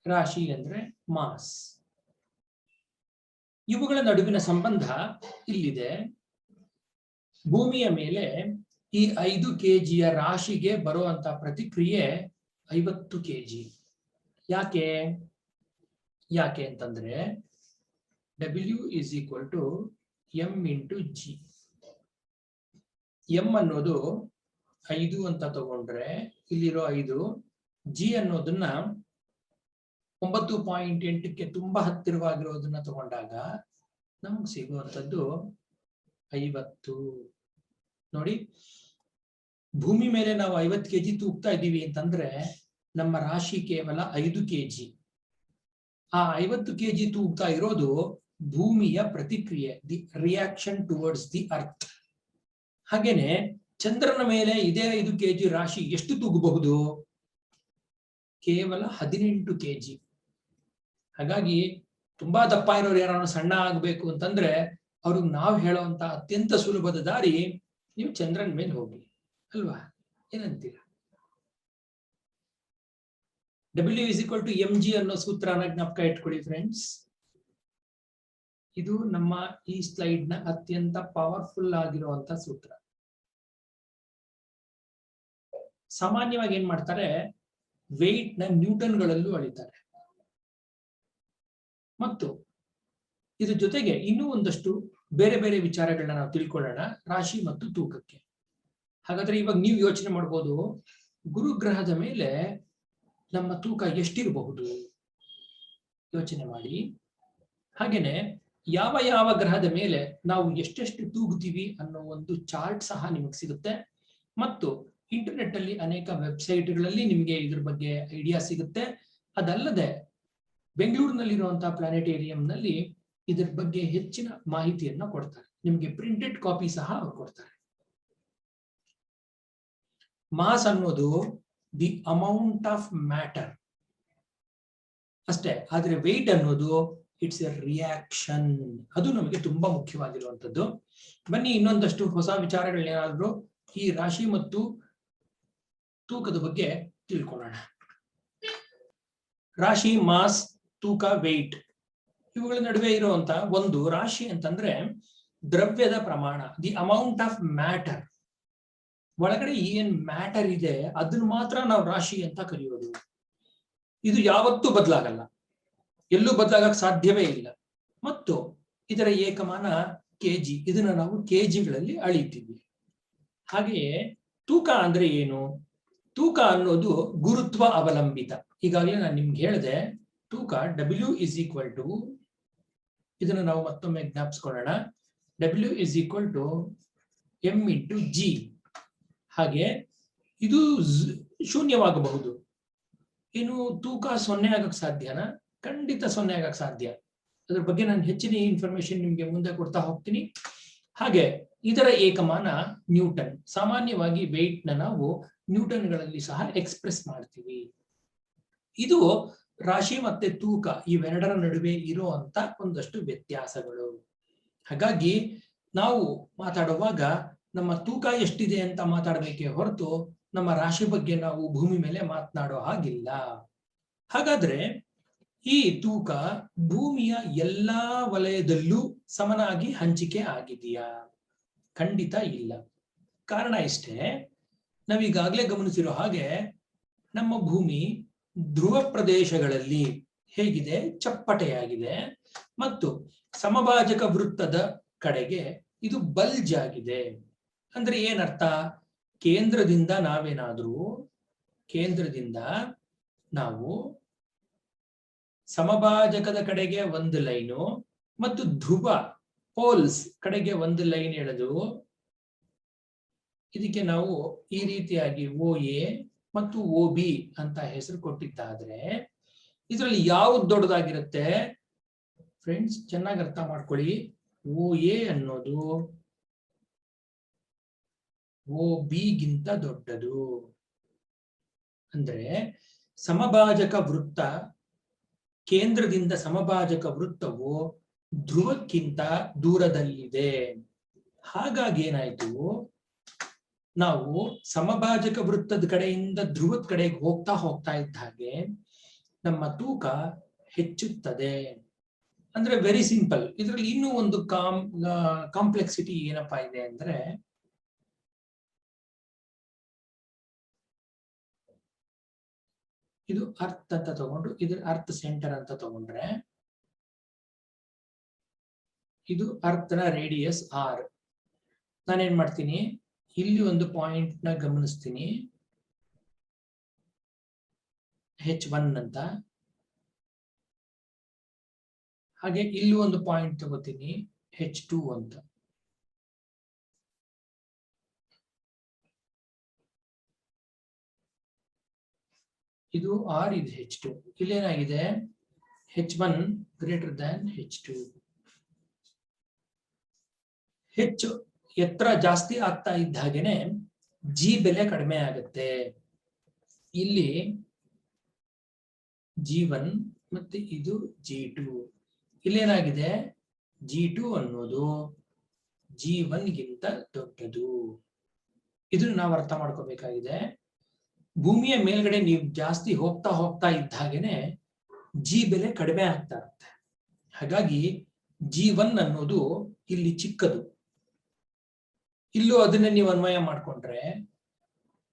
ರಾಶಿ ಅಂದ್ರೆ ಮಾಸ್. ಇವುಗಳ ನಡುವಿನ ಸಂಬಂಧ ಇಲ್ಲಿದೆ. ಭೂಮಿಯ ಮೇಲೆ ಈ 5 kgಯ ರಾಶಿಗೆ ಬರುವಂತ ಪ್ರತಿಕ್ರಿಯೆ 50 kg. ಯಾಕೆ ಅಂತಂದ್ರೆ W is equal to M into G. M ಅನ್ನೋದು 5 ಅಂತ ತಗೊಂಡ್ರೆ ಇಲ್ಲಿರೋ 5, G ಅನ್ನೋದನ್ನ 9.8ಕ್ಕೆ ತುಂಬಾ ಹತ್ತಿರವಾಗಿರೋದನ್ನ ತಗೊಂಡಾಗ ನಮ್ಗೆ ಸಿಗುವಂಥದ್ದು 50. ನೋಡಿ, ಭೂಮಿ ಮೇಲೆ ನಾವು 50 kg ತೂಗ್ತಾ ಇದ್ದೀವಿ ಅಂತಂದ್ರೆ ನಮ್ಮ ರಾಶಿ ಕೇವಲ 5 kg. ಆ 50 kg ತೂಗ್ತಾ ಇರೋದು ಭೂಮಿಯ ಪ್ರತಿಕ್ರಿಯೆ, the reaction towards the earth. ಹಾಗೇನೆ ಚಂದ್ರನ ಮೇಲೆ ಇದೇ 5 kg ರಾಶಿ ಎಷ್ಟು ತೂಗಬಹುದು? ಕೇವಲ 18 kg. ಹಾಗಾಗಿ ತುಂಬಾ ದಪ್ಪ ಇರೋರು ಯಾರು ಸಣ್ಣ ಆಗ್ಬೇಕು ಅಂತಂದ್ರೆ ಅವ್ರಿಗೆ ನಾವು ಹೇಳುವಂತ ಅತ್ಯಂತ ಸುಲಭದ ದಾರಿ, ನೀವು ಚಂದ್ರನ ಮೇಲೆ ಹೋಗಿ, ಅಲ್ವಾ? ಏನಂತೀರ? W is equal to mg ಅನ್ನೋ ಸೂತ್ರನ ಜ್ಞಾಪಕ ಇಟ್ಕೊಳ್ಳಿ ಫ್ರೆಂಡ್ಸ್. ಇದು ನಮ್ಮ ಈ ಸ್ಲೈಡ್ ನ ಅತ್ಯಂತ ಪವರ್ಫುಲ್ ಆಗಿರುವಂತ ಸೂತ್ರ. ಸಾಮಾನ್ಯವಾಗಿ ಏನ್ ಮಾಡ್ತಾರೆ, ವೆಯ್ಟ್ ನ ನ್ಯೂಟನ್ಗಳಲ್ಲೂ ಅಳಿತಾರೆ. ಮತ್ತು ಇದ್ರ ಜೊತೆಗೆ ಇನ್ನೂ ಒಂದಷ್ಟು ಬೇರೆ ಬೇರೆ ವಿಚಾರಗಳನ್ನ ನಾವು ತಿಳ್ಕೊಳ್ಳೋಣ ರಾಶಿ ಮತ್ತು ತೂಕಕ್ಕೆ. ಹಾಗಾದ್ರೆ ಇವಾಗ ನೀವು ಯೋಚನೆ ಮಾಡ್ಬೋದು, ಗುರುಗ್ರಹದ ಮೇಲೆ ನಮ್ಮ ತೂಕ ಎಷ್ಟಿರಬಹುದು ಯೋಚನೆ ಮಾಡಿ. ಹಾಗೇನೆ ಯಾವ ಯಾವ ಗ್ರಹದ ಮೇಲೆ ನಾವು ಎಷ್ಟೆಷ್ಟು ತೂಗುತ್ತೀವಿ ಅನ್ನೋ ಒಂದು ಚಾರ್ಟ್ ಸಹ ನಿಮಗೆ ಸಿಗುತ್ತೆ. ಮತ್ತು ಇಂಟರ್ನೆಟ್ ಅಲ್ಲಿ ಅನೇಕ ವೆಬ್ಸೈಟ್ಗಳಲ್ಲಿ ನಿಮಗೆ ಇದ್ರ ಬಗ್ಗೆ ಐಡಿಯಾ ಸಿಗುತ್ತೆ. ಅದಲ್ಲದೆ ಬೆಂಗಳೂರಿನಲ್ಲಿರುವಂತಹ ಪ್ಲಾನೆಟೇರಿಯಂನಲ್ಲಿ ಇದ್ರ ಬಗ್ಗೆ ಹೆಚ್ಚಿನ ಮಾಹಿತಿಯನ್ನ ಕೊಡ್ತಾರೆ. ನಿಮಗೆ ಪ್ರಿಂಟೆಡ್ ಕಾಪಿ ಸಹ ಅವ್ರು ಕೊಡ್ತಾರೆ. ಮಾಸ್ ಅನ್ನೋದು ದಿ ಅಮೌಂಟ್ ಆಫ್ ಮ್ಯಾಟರ್ ಅಷ್ಟೇ, ಆದ್ರೆ ವೆಯ್ಟ್ ಅನ್ನೋದು ಇಟ್ಸ್ ಎ ರಿಯಾಕ್ಷನ್. ಅದು ನಮಗೆ ತುಂಬಾ ಮುಖ್ಯವಾಗಿರುವಂತದ್ದು. ಬನ್ನಿ ಇನ್ನೊಂದಷ್ಟು ಹೊಸ ವಿಚಾರಗಳೇನಾದ್ರೂ ಈ ರಾಶಿ ಮತ್ತು ತೂಕದ ಬಗ್ಗೆ ತಿಳ್ಕೊಳ್ಳೋಣ. ರಾಶಿ, ಮಾಸ್, ತೂಕ, ವೆಯ್ಟ್ ಇವುಗಳ ನಡುವೆ ಇರುವಂತ ಒಂದು ರಾಶಿ ಅಂತಂದ್ರೆ ದ್ರವ್ಯದ ಪ್ರಮಾಣ, ದಿ ಅಮೌಂಟ್ ಆಫ್ ಮ್ಯಾಟರ್. ಒಳಗಡೆ ಏನ್ ಮ್ಯಾಟರ್ ಇದೆ ಅದನ್ನ ಮಾತ್ರ ನಾವು ರಾಶಿ ಅಂತ ಕರೆಯೋದು. ಇದು ಯಾವತ್ತೂ ಬದಲಾಗಲ್ಲ, ಎಲ್ಲೂ ಬದಲಾಗಕ್ಕೆ ಸಾಧ್ಯವೇ ಇಲ್ಲ. ಮತ್ತು ಇದರ ಏಕಮಾನ ಕೆಜಿ. ಇದನ್ನ ನಾವು ಕೆಜಿಗಳಲ್ಲಿ ಅಳಿತೀವಿ. ಹಾಗೆಯೇ ತೂಕ ಅಂದ್ರೆ ಏನು? ತೂಕ ಅನ್ನೋದು ಗುರುತ್ವ ಅವಲಂಬಿತ. ಈಗಾಗಲೇ ನಾನು ನಿಮ್ಗೆ ಹೇಳಿದೆ, ತೂಕ W ಇಸ್ ಈಕ್ವಲ್ ಟು, ಇದನ್ನು ನಾವು ಮತ್ತೊಮ್ಮೆ ಜ್ಞಾಪಿಸ್ಕೊಳ್ಳೋಣ, W is equal to M into G. ಹಾಗೆ ಇದು ಶೂನ್ಯವಾಗಬಹುದು. ಏನು ತೂಕ 0 ಆಗಕ್ಕೆ ಸಾಧ್ಯನಾ? ಖಂಡಿತ 0 ಆಗಕ್ಕೆ ಸಾಧ್ಯ. ಅದ್ರ ಬಗ್ಗೆ ನಾನು ಹೆಚ್ಚಿನ ಇನ್ಫಾರ್ಮೇಶನ್ ನಿಮ್ಗೆ ಮುಂದೆ ಕೊಡ್ತಾ ಹೋಗ್ತೀನಿ. ಹಾಗೆ ಇದರ ಏಕಮಾನ ನ್ಯೂಟನ್. ಸಾಮಾನ್ಯವಾಗಿ ವೆಯ್ಟ್ ನ ನಾವು ನ್ಯೂಟನ್ಗಳಲ್ಲಿ ಸಹ ಎಕ್ಸ್ಪ್ರೆಸ್ ಮಾಡ್ತೀವಿ. ಇದು ರಾಶಿ ಮತ್ತೆ ತೂಕ ಇವೆರಡರ ನಡುವೆ ಇರುವಂತ ಒಂದಷ್ಟು ವ್ಯತ್ಯಾಸಗಳು. ಹಾಗಾಗಿ ನಾವು ಮಾತಾಡುವಾಗ ನಮ್ಮ ತೂಕ ಎಷ್ಟಿದೆ ಅಂತ ಮಾತಾಡಬೇಕೇ ಹೊರತು ನಮ್ಮ ರಾಶಿ ಬಗ್ಗೆ ನಾವು ಭೂಮಿ ಮೇಲೆ ಮಾತನಾಡೋ ಹಾಗಿಲ್ಲ. ಹಾಗಾದ್ರೆ ಈ ತೂಕ ಭೂಮಿಯ ಎಲ್ಲಾ ವಲಯದಲ್ಲೂ ಸಮನಾಗಿ ಹಂಚಿಕೆ ಆಗಿದೆಯಾ? ಖಂಡಿತ ಇಲ್ಲ. ಕಾರಣ ಇಷ್ಟೇ, ನಾವೀಗಾಗಲೇ ಗಮನಿಸಿರೋ ಹಾಗೆ ನಮ್ಮ ಭೂಮಿ ಧ್ರುವ ಪ್ರದೇಶಗಳಲ್ಲಿ ಹೇಗಿದೆ? ಚಪ್ಪಟೆಯಾಗಿದೆ. ಮತ್ತು ಸಮಭಾಜಕ ವೃತ್ತದ ಕಡೆಗೆ ಇದು ಬಲ್ಜ್ ಆಗಿದೆ. ಅಂದ್ರೆ ಏನರ್ಥ? ಕೇಂದ್ರದಿಂದ ನಾವು ಸಮಭಾಜಕದ ಕಡೆಗೆ ಒಂದು ಲೈನು ಮತ್ತು ಧ್ರುವ ಪೋಲ್ಸ್ ಕಡೆಗೆ ಒಂದು ಲೈನ್ ಎಳೆದು ಇದಕ್ಕೆ ನಾವು ಈ ರೀತಿಯಾಗಿ OA ಮತ್ತು OB ಅಂತ ಹೆಸರು ಕೊಟ್ಟಿದ್ದಾದ್ರೆ ಇದರಲ್ಲಿ ಯಾವ್ದು ದೊಡ್ಡದಾಗಿರುತ್ತೆ ಫ್ರೆಂಡ್ಸ್? ಚೆನ್ನಾಗಿ ಅರ್ಥ ಮಾಡ್ಕೊಳ್ಳಿ. OA ಅನ್ನೋದು OB ಗಿಂತ ದೊಡ್ಡದು. ಅಂದ್ರೆ ಸಮಭಾಜಕ ವೃತ್ತ, ಕೇಂದ್ರದಿಂದ ಸಮಭಾಜಕ ವೃತ್ತವು ಧ್ರುವಕ್ಕಿಂತ ದೂರದಲ್ಲಿದೆ. ಹಾಗಾಗಿ ಏನಾಯ್ತು, ನಾವು ಸಮಭಾಜಕ ವೃತ್ತದ ಕಡೆಯಿಂದ ಧ್ರುವದ ಕಡೆಗೆ ಹೋಗ್ತಾ ಇದ್ದ ಹಾಗೆ ನಮ್ಮ ತೂಕ ಹೆಚ್ಚುತ್ತದೆ. ಅಂದ್ರೆ ವೆರಿ ಸಿಂಪಲ್. ಇದರಲ್ಲಿ ಇನ್ನೂ ಒಂದು ಕಾಂಪ್ಲೆಕ್ಸಿಟಿ ಏನಪ್ಪಾ ಇದೆ ಅಂದ್ರೆ, ಇದು ಅರ್ತ್ ಅಂತ ತಗೊಂಡು ಇದ್ರ ಅರ್ತ್ ಸೆಂಟರ್ ಅಂತ ತಗೊಂಡ್ರೆ ಇದು ಅರ್ಥನ ರೇಡಿಯಸ್ R. ನಾನೇನ್ ಮಾಡ್ತೀನಿ, ಇಲ್ಲಿ ಒಂದು ಪಾಯಿಂಟ್ ನ ಗಮನಿಸ್ತೀನಿ H1 ಅಂತ. ಹಾಗೆ ಇಲ್ಲಿ ಒಂದು ಪಾಯಿಂಟ್ ತಗೋತೀನಿ H2 ಅಂತ. ಇದು R, ಇದು H2. ಇಲ್ಲೇನಾಗಿದೆ? H1 greater than H2. ಹೆಚ್ಚು ಎತ್ತರ ಜಾಸ್ತಿ ಆಗ್ತಾ ಇದ್ದ ಹಾಗೇನೆ G ಬೆಲೆ ಕಡಿಮೆ ಆಗುತ್ತೆ. ಇಲ್ಲಿ G1 ಮತ್ತೆ ಇದು G2. ಇಲ್ಲೇನಾಗಿದೆ? G2 ಅನ್ನೋದು G1 ಗಿಂತ ದೊಡ್ಡದು. ಇದನ್ನು ನಾವು ಅರ್ಥ ಮಾಡ್ಕೋಬೇಕಾಗಿದೆ. ಭೂಮಿಯ ಮೇಲ್ಗಡೆ ನೀವು ಜಾಸ್ತಿ ಹೋಗ್ತಾ ಇದ್ದ ಹಾಗೇನೆ G ಬೆಲೆ ಕಡಿಮೆ ಆಗ್ತಾ ಇರುತ್ತೆ. ಹಾಗಾಗಿ G1 ಅನ್ನೋದು ಇಲ್ಲಿ ಚಿಕ್ಕದು. ಇಲ್ಲೂ ಅದನ್ನೇ ನೀವು ಅನ್ವಯ ಮಾಡ್ಕೊಂಡ್ರೆ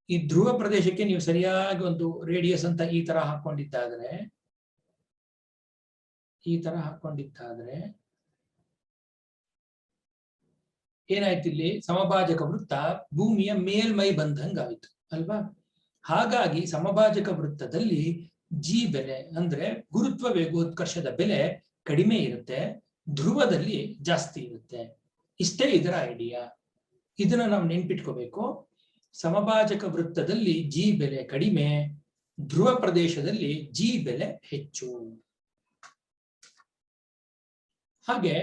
ಈ ಧ್ರುವ ಪ್ರದೇಶಕ್ಕೆ ನೀವು ಸರಿಯಾಗಿ ಒಂದು ರೇಡಿಯಸ್ ಅಂತ ಈ ತರ ಹಾಕೊಂಡಿದ್ದಾದ್ರೆ ಏನಾಯ್ತು ಇಲ್ಲಿ ಸಮಭಾಜಕ ವೃತ್ತ ಭೂಮಿಯ ಮೇಲ್ಮೈ ಬಂದಂಗಾಯಿತು ಅಲ್ವಾ. ಹಾಗಾಗಿ ಸಮಭಾಜಕ ವೃತ್ತದಲ್ಲಿ ಜಿ ಬೆಲೆ ಅಂದ್ರೆ ಗುರುತ್ವ ವೇಗೋತ್ಕರ್ಷದ ಬೆಲೆ ಕಡಿಮೆ ಇರುತ್ತೆ, ಧ್ರುವದಲ್ಲಿ ಜಾಸ್ತಿ ಇರುತ್ತೆ. ಇಷ್ಟೇ ಇದರ ಐಡಿಯಾ. ಇದನ್ನ ನಾವು ನೆನ್ಪಿಟ್ಕೋಬೇಕು. ಸಮಭಾಜಕ ವೃತ್ತದಲ್ಲಿ ಜಿ ಬೆಲೆ ಕಡಿಮೆ, ಧ್ರುವ ಪ್ರದೇಶದಲ್ಲಿ ಜಿ ಬೆಲೆ ಹೆಚ್ಚು. ಹಾಗೆ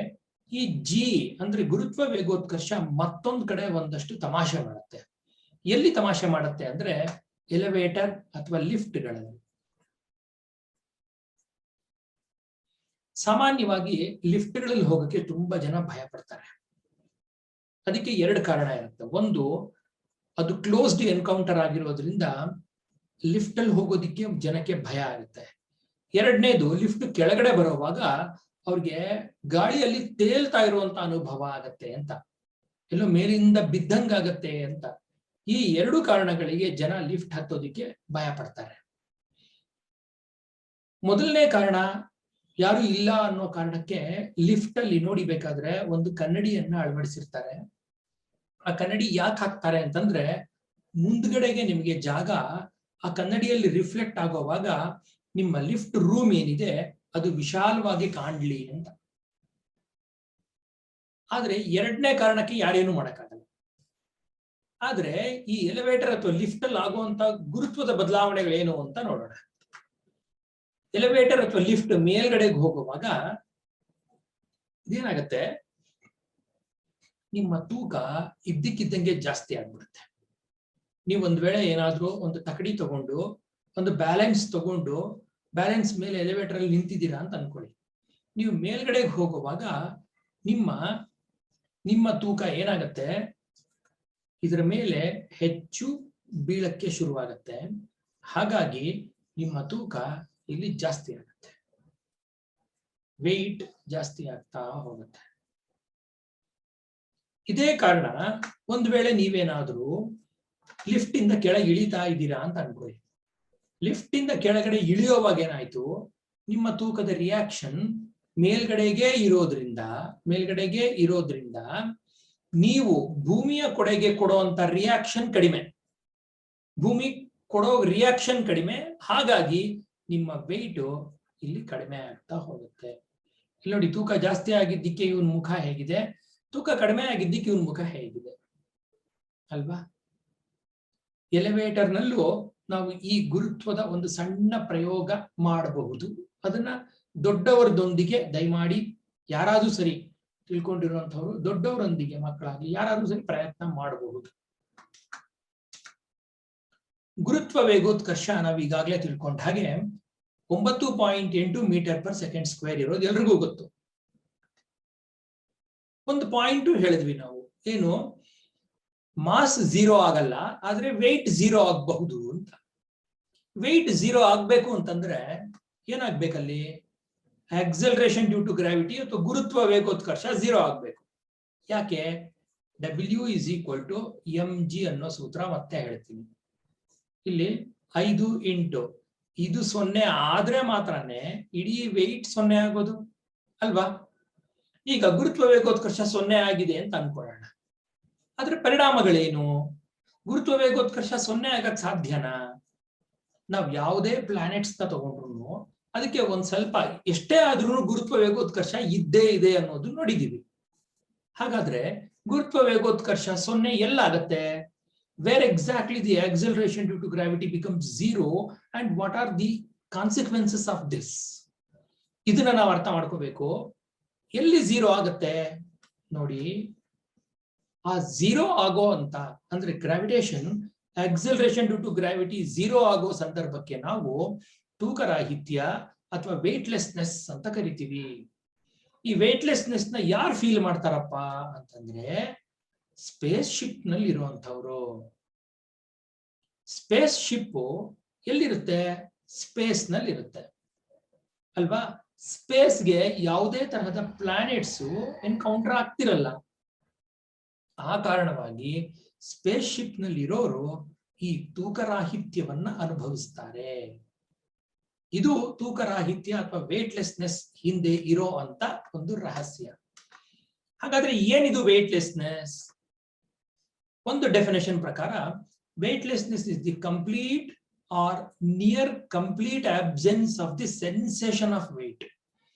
ಈ ಜಿ ಅಂದ್ರೆ ಗುರುತ್ವ ವೇಗೋತ್ಕರ್ಷ ಮತ್ತೊಂದು ಕಡೆ ಒಂದಷ್ಟು ತಮಾಷೆ ಮಾಡುತ್ತೆ. ಎಲ್ಲಿ ತಮಾಷೆ ಮಾಡುತ್ತೆ ಅಂದ್ರೆ ಎಲಿವೇಟರ್ ಅಥವಾ ಲಿಫ್ಟ್ಗಳಲ್ಲಿ. ಸಾಮಾನ್ಯವಾಗಿ ಲಿಫ್ಟ್ಗಳಲ್ಲಿ ಹೋಗಕ್ಕೆ ತುಂಬಾ ಜನ ಭಯ ಪಡ್ತಾರೆ. ಅದಕ್ಕೆ ಎರಡು ಕಾರಣ ಇರುತ್ತೆ. ಒಂದು, ಅದು ಕ್ಲೋಸ್ಡ್ ಎನ್ಕೌಂಟರ್ ಆಗಿರೋದ್ರಿಂದ ಲಿಫ್ಟ್ ಅಲ್ಲಿ ಹೋಗೋದಿಕ್ಕೆ ಜನಕ್ಕೆ ಭಯ ಆಗುತ್ತೆ. ಎರಡನೇದು, ಲಿಫ್ಟ್ ಕೆಳಗಡೆ ಬರುವಾಗ ಅವ್ರಿಗೆ ಗಾಳಿಯಲ್ಲಿ ತೇಲ್ತಾ ಇರುವಂತ ಅನುಭವ ಆಗತ್ತೆ ಅಂತ, ಎಲ್ಲೋ ಮೇಲಿಂದ ಬಿದ್ದಂಗಾಗತ್ತೆ ಅಂತ. ಈ ಎರಡು ಕಾರಣಗಳಿಗೆ ಜನ ಲಿಫ್ಟ್ ಹತ್ತೋದಿಕ್ಕೆ ಭಯ ಪಡ್ತಾರೆ. ಮೊದಲನೇ ಕಾರಣ, ಯಾರು ಇಲ್ಲ ಅನ್ನೋ ಕಾರಣಕ್ಕೆ ಲಿಫ್ಟ್ ಅಲ್ಲಿ ನೋಡಿಬೇಕಾದ್ರೆ ಒಂದು ಕನ್ನಡಿಯನ್ನ ಅಳವಡಿಸಿರ್ತಾರೆ. ಆ ಕನ್ನಡಿ ಯಾಕೆ ಹಾಕ್ತಾರೆ ಅಂತಂದ್ರೆ, ಮುಂದ್ಗಡೆಗೆ ನಿಮಗೆ ಜಾಗ ಆ ಕನ್ನಡಿಯಲ್ಲಿ ರಿಫ್ಲೆಕ್ಟ್ ಆಗೋವಾಗ ನಿಮ್ಮ ಲಿಫ್ಟ್ ರೂಮ್ ಏನಿದೆ ಅದು ವಿಶಾಲವಾಗಿ ಕಾಣ್ಲಿ ಅಂತ. ಆದ್ರೆ ಎರಡನೇ ಕಾರಣಕ್ಕೆ ಯಾರೇನು ಮಾಡಕ್ಕಾಗಲ್ಲ. ಆದ್ರೆ ಈ ಎಲಿವೇಟರ್ ಅಥವಾ ಲಿಫ್ಟ್ ಅಲ್ಲಿ ಆಗುವಂತ ಗುರುತ್ವದ ಬದಲಾವಣೆಗಳೇನು ಅಂತ ನೋಡೋಣ. ಎಲಿವೇಟರ್ ಅಥವಾ ಲಿಫ್ಟ್ ಮೇಲ್ಗಡೆಗೆ ಹೋಗುವಾಗ ಇದೇನಾಗತ್ತೆ, ನಿಮ್ಮ ತೂಕ ಇದ್ದಕ್ಕಿದ್ದಂಗೆ ಜಾಸ್ತಿ ಆಗ್ಬಿಡುತ್ತೆ. ನೀವು ಒಂದ್ ವೇಳೆ ಏನಾದ್ರೂ ಒಂದು ತಕಡಿ ತಗೊಂಡು ಒಂದು ಬ್ಯಾಲೆನ್ಸ್ ತಗೊಂಡು ಬ್ಯಾಲೆನ್ಸ್ ಮೇಲೆ ಎಲಿವೇಟರ್ ಅಲ್ಲಿ ನಿಂತಿದ್ದೀರಾ ಅಂತ ಅನ್ಕೊಳ್ಳಿ. ನೀವು ಮೇಲ್ಗಡೆಗೆ ಹೋಗುವಾಗ ನಿಮ್ಮ ತೂಕ ಏನಾಗತ್ತೆ, ಇದರ ಮೇಲೆ ಹೆಚ್ಚು ಬೀಳಕ್ಕೆ ಶುರುವಾಗತ್ತೆ. ಹಾಗಾಗಿ ನಿಮ್ಮ ತೂಕ ಇಲ್ಲಿ ಜಾಸ್ತಿ ಆಗುತ್ತೆ, ವೆಯ್ಟ್ ಜಾಸ್ತಿ ಆಗ್ತಾ ಹೋಗುತ್ತೆ. ಇದೇ ಕಾರಣ ಒಂದ್ ವೇಳೆ ನೀವೇನಾದ್ರೂ ಲಿಫ್ಟ್ ಇಂದ ಕೆಳಗೆ ಇಳಿತಾ ಇದ್ದೀರಾ ಅಂತ ಅನ್ಕೊಳ್ಳಿ. ಲಿಫ್ಟ್ ಇಂದ ಕೆಳಗಡೆ ಇಳಿಯೋವಾಗ ಏನಾಯ್ತು, ನಿಮ್ಮ ತೂಕದ ರಿಯಾಕ್ಷನ್ ಮೇಲ್ಗಡೆಗೆ ಇರೋದ್ರಿಂದ ನೀವು ಭೂಮಿಯ ಕೊಡೆಗೆ ಕೊಡುವಂತ ರಿಯಾಕ್ಷನ್ ಕಡಿಮೆ, ಭೂಮಿ ಕೊಡೋ ರಿಯಾಕ್ಷನ್ ಕಡಿಮೆ. ಹಾಗಾಗಿ ನಿಮ್ಮ ವೆಯ್ಟ್ ಇಲ್ಲಿ ಕಡಿಮೆ ಆಗ್ತಾ ಹೋಗುತ್ತೆ. ಇಲ್ಲಿ ನೋಡಿ, ತೂಕ ಜಾಸ್ತಿ ಆಗಿದ್ದಕ್ಕೆ ಇವನ್ ಮುಖ ಹೇಗಿದೆ, ತೂಕ ಕಡಿಮೆ ಆಗಿದ್ದಕ್ಕೆ ಇವನ್ ಮುಖ ಹೇಗಿದೆ ಅಲ್ವಾ. ಎಲಿವೇಟರ್ ನಲ್ಲೂ ನಾವು ಈ ಗುರುತ್ವದ ಒಂದು ಸಣ್ಣ ಪ್ರಯೋಗ ಮಾಡಬಹುದು. ಅದನ್ನ ದೊಡ್ಡವರದೊಂದಿಗೆ ದಯಮಾಡಿ ಯಾರಾದ್ರೂ ಸರಿ ತಿಳ್ಕೊಂಡಿರುವಂತವ್ರು ದೊಡ್ಡವರೊಂದಿಗೆ ಮಕ್ಕಳಾಗಿ ಯಾರಾದ್ರೂ ಸರಿ ಪ್ರಯತ್ನ ಮಾಡಬಹುದು. ಗುರುತ್ವ ವೇಗೋತ್ಕರ್ಷ ನಾವು ಈಗಾಗಲೇ ತಿಳ್ಕೊಂಡ ಹಾಗೆ 9.8 ಮೀಟರ್ ಪರ್ ಸೆಕೆಂಡ್ ಸ್ಕ್ವೇರ್ ಇರೋದು ಎಲ್ರಿಗೂ ಗೊತ್ತು. ಒಂದು ಪಾಯಿಂಟ್ ಹೇಳಿದ್ವಿ ನಾವು, ಏನು, ಮಾಸ್ 0 ಆಗಲ್ಲ, ಆದ್ರೆ ವೆಯ್ಟ್ 0 ಆಗಬಹುದು ಅಂತ. ವೆಯ್ಟ್ 0 ಆಗ್ಬೇಕು ಅಂತಂದ್ರೆ ಏನಾಗ್ಬೇಕಲ್ಲಿ, ಆಕ್ಸಲರೇಷನ್ ಡ್ಯೂ ಟು ಗ್ರಾವಿಟಿ ಅಥವಾ ಗುರುತ್ವ ವೇಗೋತ್ಕರ್ಷ 0 ಆಗ್ಬೇಕು. ಯಾಕೆ? W = mg ಅನ್ನೋ ಸೂತ್ರ ಮತ್ತೆ ಹೇಳ್ತೀನಿ. ಇಲ್ಲಿ 5 ಇಂಟು ಇದು 0 ಆದ್ರೆ ಮಾತ್ರನೇ ಇಡೀ ವೆಯ್ಟ್ 0 ಆಗೋದು ಅಲ್ವಾ. ಈಗ ಗುರುತ್ವ ವೇಗೋತ್ಕರ್ಷ 0 ಆಗಿದೆ ಅಂತ ಅನ್ಕೊಳ್ಳೋಣ. ಆದ್ರೆ ಪರಿಣಾಮಗಳೇನು? ಗುರುತ್ವ ವೇಗೋತ್ಕರ್ಷ 0 ಆಗಕ್ ಸಾಧ್ಯನಾ? ನಾವ್ ಯಾವುದೇ ಪ್ಲಾನೆಟ್ಸ್ ನ ತಗೊಂಡ್ರು ಅದಕ್ಕೆ ಒಂದ್ ಸ್ವಲ್ಪ ಎಷ್ಟೇ ಆದ್ರೂ ಗುರುತ್ವ ವೇಗೋತ್ಕರ್ಷ ಇದ್ದೇ ಇದೆ ಅನ್ನೋದು ನೋಡಿದೀವಿ. ಹಾಗಾದ್ರೆ ಗುರುತ್ವ ವೇಗೋತ್ಕರ್ಷ 0 ಎಲ್ಲಾಗತ್ತೆ? Where exactly the acceleration due to gravity becomes 0 and what are the consequences of this? ಇದನ್ನ ನಾವು ಅರ್ಥ ಮಾಡ್ಕೋಬೇಕು. ಎಲ್ಲಿ 0 ಆಗತ್ತೆ ನೋಡಿ, ಆ 0 ಆಗೋ ಅಂತ ಅಂದ್ರೆ gravitation acceleration due to gravity 0 ಆಗೋ ಸಂದರ್ಭಕ್ಕೆ ನಾವು ತೂಕರಾಹಿತ್ಯ ಅಥವಾ ವೇಟ್ಲೆಸ್ನೆಸ್ ಅಂತ ಕರಿತೀವಿ. ಈ ವೇಟ್ಲೆಸ್ನೆಸ್ ನ ಯಾರು ಫೀಲ್ ಮಾಡ್ತಾರಪ್ಪ ಅಂತಂದ್ರೆ ಸ್ಪೇಸ್ ಶಿಪ್ ನಲ್ಲಿ ಇರುವಂತವ್ರು. ಸ್ಪೇಸ್ ಶಿಪ್ ಎಲ್ಲಿರುತ್ತೆ? ಸ್ಪೇಸ್ ನಲ್ಲಿ ಇರುತ್ತೆ ಅಲ್ವಾ. ಸ್ಪೇಸ್ಗೆ ಯಾವುದೇ ತರಹದ ಪ್ಲಾನೆಟ್ಸ್ ಎನ್ಕೌಂಟರ್ ಆಗ್ತಿರಲ್ಲ. ಆ ಕಾರಣವಾಗಿ ಸ್ಪೇಸ್ ಶಿಪ್ ನಲ್ಲಿ ಇರೋರು ಈ ತೂಕರಾಹಿತ್ಯವನ್ನ ಅನುಭವಿಸ್ತಾರೆ. ಇದು ತೂಕರಾಹಿತ್ಯ ಅಥವಾ ವೇಟ್ಲೆಸ್ನೆಸ್ ಹಿಂದೆ ಇರೋ ಅಂತ ಒಂದು ರಹಸ್ಯ. ಹಾಗಾದ್ರೆ ಏನಿದು ವೇಟ್ಲೆಸ್ನೆಸ್? ಒಂದು ಡೆಫಿನೇಷನ್ ಪ್ರಕಾರ weightlessness is the complete or near complete absence of the sensation of weight.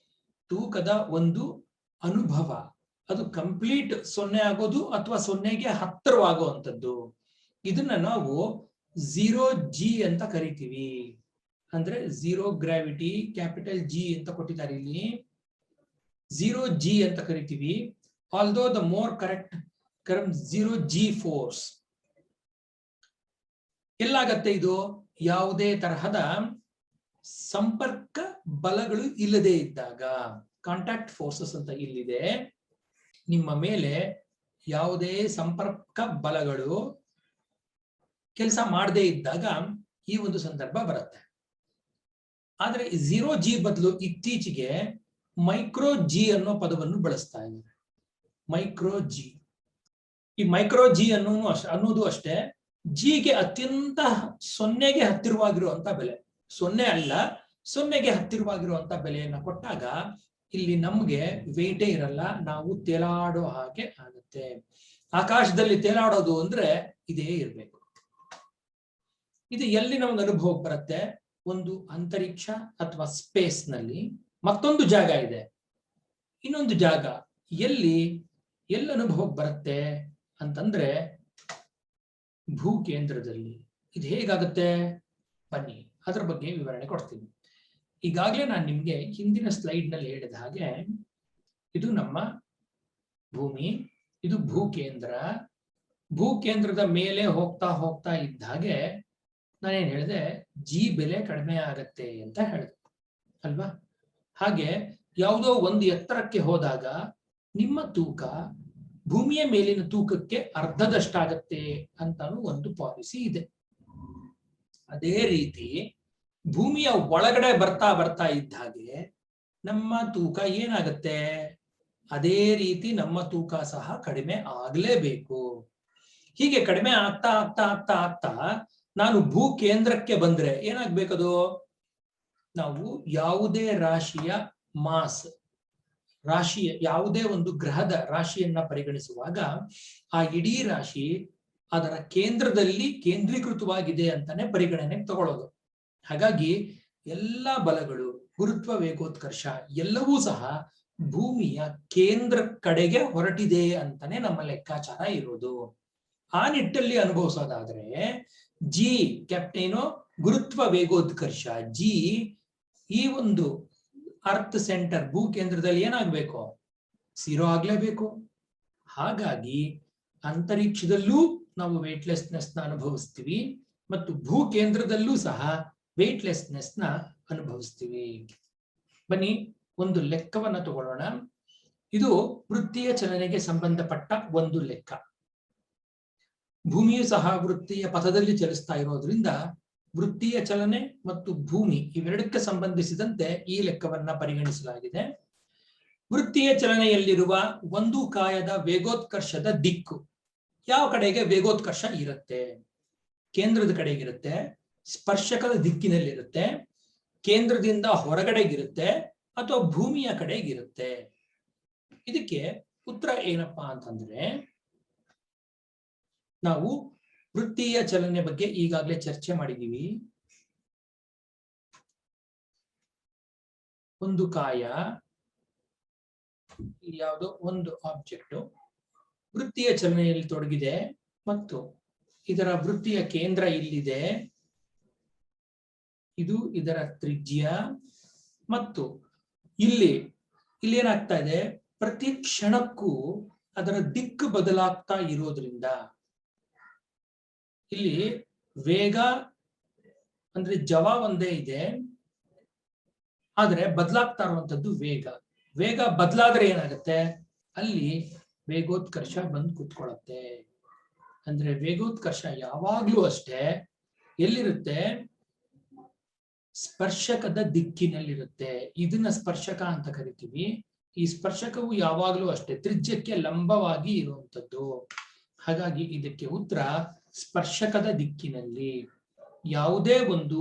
ತೂಕದ ಒಂದು ಅನುಭವ, ಅದು ಕಂಪ್ಲೀಟ್ 0 ಆಗೋದು ಅಥವಾ 0ಗೆ ಹತ್ತಿರವಾಗುವಂಥದ್ದು. ಇದನ್ನ ನಾವು 0G ಅಂತ ಕರಿತೀವಿ. ಅಂದ್ರೆ ಝೀರೋ ಗ್ರಾವಿಟಿ, ಕ್ಯಾಪಿಟಲ್ G ಅಂತ ಕೊಟ್ಟಿದ್ದಾರೆ ಇಲ್ಲಿ, 0G ಅಂತ ಕರಿತೀವಿ. Although the more correct term 0G force. ಎಲ್ಲಾಗತ್ತೆ ಇದು? ಯಾವುದೇ ತರಹದ ಸಂಪರ್ಕ ಬಲಗಳು ಇಲ್ಲದೆ ಇದ್ದಾಗ, ಕಾಂಟ್ಯಾಕ್ಟ್ ಫೋರ್ಸಸ್ ಅಂತ ಇಲ್ಲಿದೆ. ನಿಮ್ಮ ಮೇಲೆ ಯಾವುದೇ ಸಂಪರ್ಕ ಬಲಗಳು ಕೆಲಸ ಮಾಡದೇ ಇದ್ದಾಗ ಈ ಒಂದು ಸಂದರ್ಭ ಬರುತ್ತೆ. ಆದ್ರೆ 0G ಬದಲು ಇತ್ತೀಚೆಗೆ ಮೈಕ್ರೋ G ಅನ್ನೋ ಪದವನ್ನು ಬಳಸ್ತಾ ಇದ್ದಾರೆ. Micro G. ಈ ಮೈಕ್ರೋ G ಅನ್ನೋದು ಅಷ್ಟೇ ಜಿಗೆ ಅತ್ಯಂತ 0ಗೆ ಹತ್ತಿರವಾಗಿರುವಂತ ಬೆಲೆ. 0 ಅಲ್ಲ, 0ಗೆ ಹತ್ತಿರವಾಗಿರುವಂತ ಬೆಲೆಯನ್ನ ಕೊಟ್ಟಾಗ ಇಲ್ಲಿ ನಮ್ಗೆ ವೇಟೇ ಇರಲ್ಲ, ನಾವು ತೇಲಾಡೋ ಹಾಗೆ ಆಗುತ್ತೆ. ಆಕಾಶದಲ್ಲಿ ತೇಲಾಡೋದು ಅಂದ್ರೆ ಇದೇ ಇರ್ಬೇಕು. ಇದು ಎಲ್ಲಿ ನಮ್ಗೆ ಅನುಭವಕ್ಕೆ ಬರುತ್ತೆ? ಒಂದು ಅಂತರಿಕ್ಷ ಅಥವಾ ಸ್ಪೇಸ್ ನಲ್ಲಿ ಮತ್ತೊಂದು ಜಾಗ ಇದೆ, ಇನ್ನೊಂದು ಜಾಗ ಎಲ್ಲಿ ಅನುಭವಕ್ಕೆ ಬರುತ್ತೆ ಅಂತಂದ್ರೆ ಭೂಕೇಂದ್ರದಲ್ಲಿ. ಇದು ಹೇಗಾಗುತ್ತೆ ಬನ್ನಿ ಅದರ ಬಗ್ಗೆ ವಿವರಣೆ ಕೊಡ್ತೀನಿ. ಈಗಾಗಲೇ ನಾನು ನಿಮ್ಗೆ ಹಿಂದಿನ ಸ್ಲೈಡ್ ನಲ್ಲಿ ಹೇಳಿದ ಹಾಗೆ ಇದು ನಮ್ಮ ಭೂಮಿ, ಇದು ಭೂಕೇಂದ್ರ. ಭೂಕೇಂದ್ರದ ಮೇಲೆ ಹೋಗ್ತಾ ಹೋಗ್ತಾ ಇದ್ದ ಹಾಗೆ ನಾನೇನ್ ಹೇಳಿದೆ, G ಬೆಲೆ ಕಡಿಮೆ ಆಗತ್ತೆ ಅಂತ ಹೇಳಿದೆ ಅಲ್ವಾ? ಹಾಗೆ ಯಾವುದೋ ಒಂದು ಎತ್ತರಕ್ಕೆ ಹೋದಾಗ ನಿಮ್ಮ ತೂಕ ಭೂಮಿಯ ಮೇಲಿನ ತೂಕಕ್ಕೆ ಅರ್ಧದಷ್ಟಾಗತ್ತೆ ಅಂತಾನು ಒಂದು ಪಾಲಿಸಿ ಇದೆ. ಅದೇ ರೀತಿ ಭೂಮಿಯ ಒಳಗಡೆ ಬರ್ತಾ ಇದ್ದ ಹಾಗೆ ನಮ್ಮ ತೂಕ ಏನಾಗತ್ತೆ? ಅದೇ ರೀತಿ ನಮ್ಮ ತೂಕ ಸಹ ಕಡಿಮೆ ಆಗ್ಲೇಬೇಕು. ಹೀಗೆ ಕಡಿಮೆ ಆಗ್ತಾ ಆಗ್ತಾ ಆಗ್ತಾ ಆಗ್ತಾ ನಾನು ಭೂ ಕೇಂದ್ರಕ್ಕೆ ಬಂದ್ರೆ ಏನಾಗ್ಬೇಕದು? ನಾವು ಯಾವುದೇ ರಾಶಿಯ ಮಾಸ್, ರಾಶಿಯ ಯಾವುದೇ ಒಂದು ಗ್ರಹದ ರಾಶಿಯನ್ನ ಪರಿಗಣಿಸುವಾಗ ಆ ಇಡೀ ರಾಶಿ ಅದರ ಕೇಂದ್ರದಲ್ಲಿ ಕೇಂದ್ರೀಕೃತವಾಗಿದೆ ಅಂತಾನೆ ಪರಿಗಣನೆಗೆ ತಗೊಳ್ಳೋದು. ಹಾಗಾಗಿ ಎಲ್ಲ ಬಲಗಳು, ಗುರುತ್ವ, ವೇಗೋತ್ಕರ್ಷ ಎಲ್ಲವೂ ಸಹ ಭೂಮಿಯ ಕೇಂದ್ರ ಕಡೆಗೆ ಹೊರಟಿದೆ ಅಂತಾನೆ ನಮ್ಮ ಲೆಕ್ಕಾಚಾರ ಇರೋದು. ಆ ನಿಟ್ಟಲ್ಲಿ ಅನುಭವಿಸೋದಾದ್ರೆ G ಕ್ಯಾಪ್ಟೇನೋ ಗುರುತ್ವ ವೇಗೋತ್ಕರ್ಷ G ಈ ಒಂದು ಅರ್ತ್ ಸೆಂಟರ್ ಭೂ ಕೇಂದ್ರದಲ್ಲಿ ಏನಾಗ್ಬೇಕು? 0 ಆಗ್ಲೇಬೇಕು. ಹಾಗಾಗಿ ಅಂತರಿಕ್ಷದಲ್ಲೂ ನಾವು ವೇಟ್ಲೆಸ್ನೆಸ್ ನ ಅನುಭವಿಸ್ತೀವಿ ಮತ್ತು ಭೂ ಕೇಂದ್ರದಲ್ಲೂ ಸಹ ವೇಟ್ಲೆಸ್ನೆಸ್ ನ ಅನುಭವಿಸ್ತೀವಿ. ಬನ್ನಿ ಒಂದು ಲೆಕ್ಕವನ್ನ ತಗೊಳ್ಳೋಣ. ಇದು ವೃತ್ತೀಯ ಚಲನೆಗೆ ಸಂಬಂಧಪಟ್ಟ ಒಂದು ಲೆಕ್ಕ. ಭೂಮಿಯು ಸಹ ವೃತ್ತೀಯ ಪಥದಲ್ಲಿ ಚಲಿಸ್ತಾ ಇರೋದ್ರಿಂದ ವೃತ್ತೀಯ ಚಲನೆ ಮತ್ತು ಭೂಮಿ ಇವೆರಡಕ್ಕೆ ಸಂಬಂಧಿಸಿದಂತೆ ಈ ಲೆಕ್ಕವನ್ನ ಪರಿಗಣಿಸಲಾಗಿದೆ. ವೃತ್ತೀಯ ಚಲನೆಯಲ್ಲಿರುವ ಒಂದು ಕಾಯದ ವೇಗೋತ್ಕರ್ಷದ ದಿಕ್ಕು ಯಾವ ಕಡೆಗೆ ವೇಗೋತ್ಕರ್ಷ ಇರುತ್ತೆ? ಕೇಂದ್ರದ ಕಡೆಗಿರುತ್ತೆ, ಸ್ಪರ್ಶಕದ ದಿಕ್ಕಿನಲ್ಲಿರುತ್ತೆ, ಕೇಂದ್ರದಿಂದ ಹೊರಗಡೆಗಿರುತ್ತೆ ಅಥವಾ ಭೂಮಿಯ ಕಡೆಗಿರುತ್ತೆ. ಇದಕ್ಕೆ ಉತ್ತರ ಏನಪ್ಪಾ ಅಂತಂದ್ರೆ, ನಾವು ವೃತ್ತೀಯ ಚಲನೆ ಬಗ್ಗೆ ಈಗಾಗಲೇ ಚರ್ಚೆ ಮಾಡಿದೀವಿ. ಒಂದು ಕಾಯ, ಯಾವುದೋ ಒಂದು ಆಬ್ಜೆಕ್ಟ್ ವೃತ್ತೀಯ ಚಲನೆಯಲ್ಲಿ ತೊಡಗಿದೆ ಮತ್ತು ಇದರ ವೃತ್ತೀಯ ಕೇಂದ್ರ ಇಲ್ಲಿದೆ, ಇದು ಇದರ ತ್ರಿಜ್ಯ ಮತ್ತು ಇಲ್ಲಿ ಏನಾಗ್ತಾ ಇದೆ? ಪ್ರತಿ ಕ್ಷಣಕ್ಕೂ ಅದರ ದಿಕ್ಕು ಬದಲಾಗ್ತಾ ಇರೋದ್ರಿಂದ ಇಲ್ಲಿ ವೇಗ ಅಂದ್ರೆ ಜವ ಒಂದೇ ಇದೆ, ಆದ್ರೆ ಬದಲಾಗ್ತಾ ಇರುವಂತದ್ದು ವೇಗ ಬದಲಾದ್ರೆ ಏನಾಗುತ್ತೆ? ಅಲ್ಲಿ ವೇಗೋತ್ಕರ್ಷ ಬಂದು ಕುತ್ಕೊಳ್ಳುತ್ತೆ. ಅಂದ್ರೆ ವೇಗೋತ್ಕರ್ಷ ಯಾವಾಗ್ಲೂ ಅಷ್ಟೇ ಎಲ್ಲಿರುತ್ತೆ? ಸ್ಪರ್ಶಕದ ದಿಕ್ಕಿನಲ್ಲಿರುತ್ತೆ. ಇದನ್ನ ಸ್ಪರ್ಶಕ ಅಂತ ಕರಿತೀವಿ. ಈ ಸ್ಪರ್ಶಕವು ಯಾವಾಗ್ಲೂ ಅಷ್ಟೇ ತ್ರಿಜ್ಯಕ್ಕೆ ಲಂಬವಾಗಿ ಇರುವಂತದ್ದು. ಹಾಗಾಗಿ ಇದಕ್ಕೆ ಉತ್ತರ ಸ್ಪರ್ಶಕದ ದಿಕ್ಕಿನಲ್ಲಿ. ಯಾವುದೇ ಒಂದು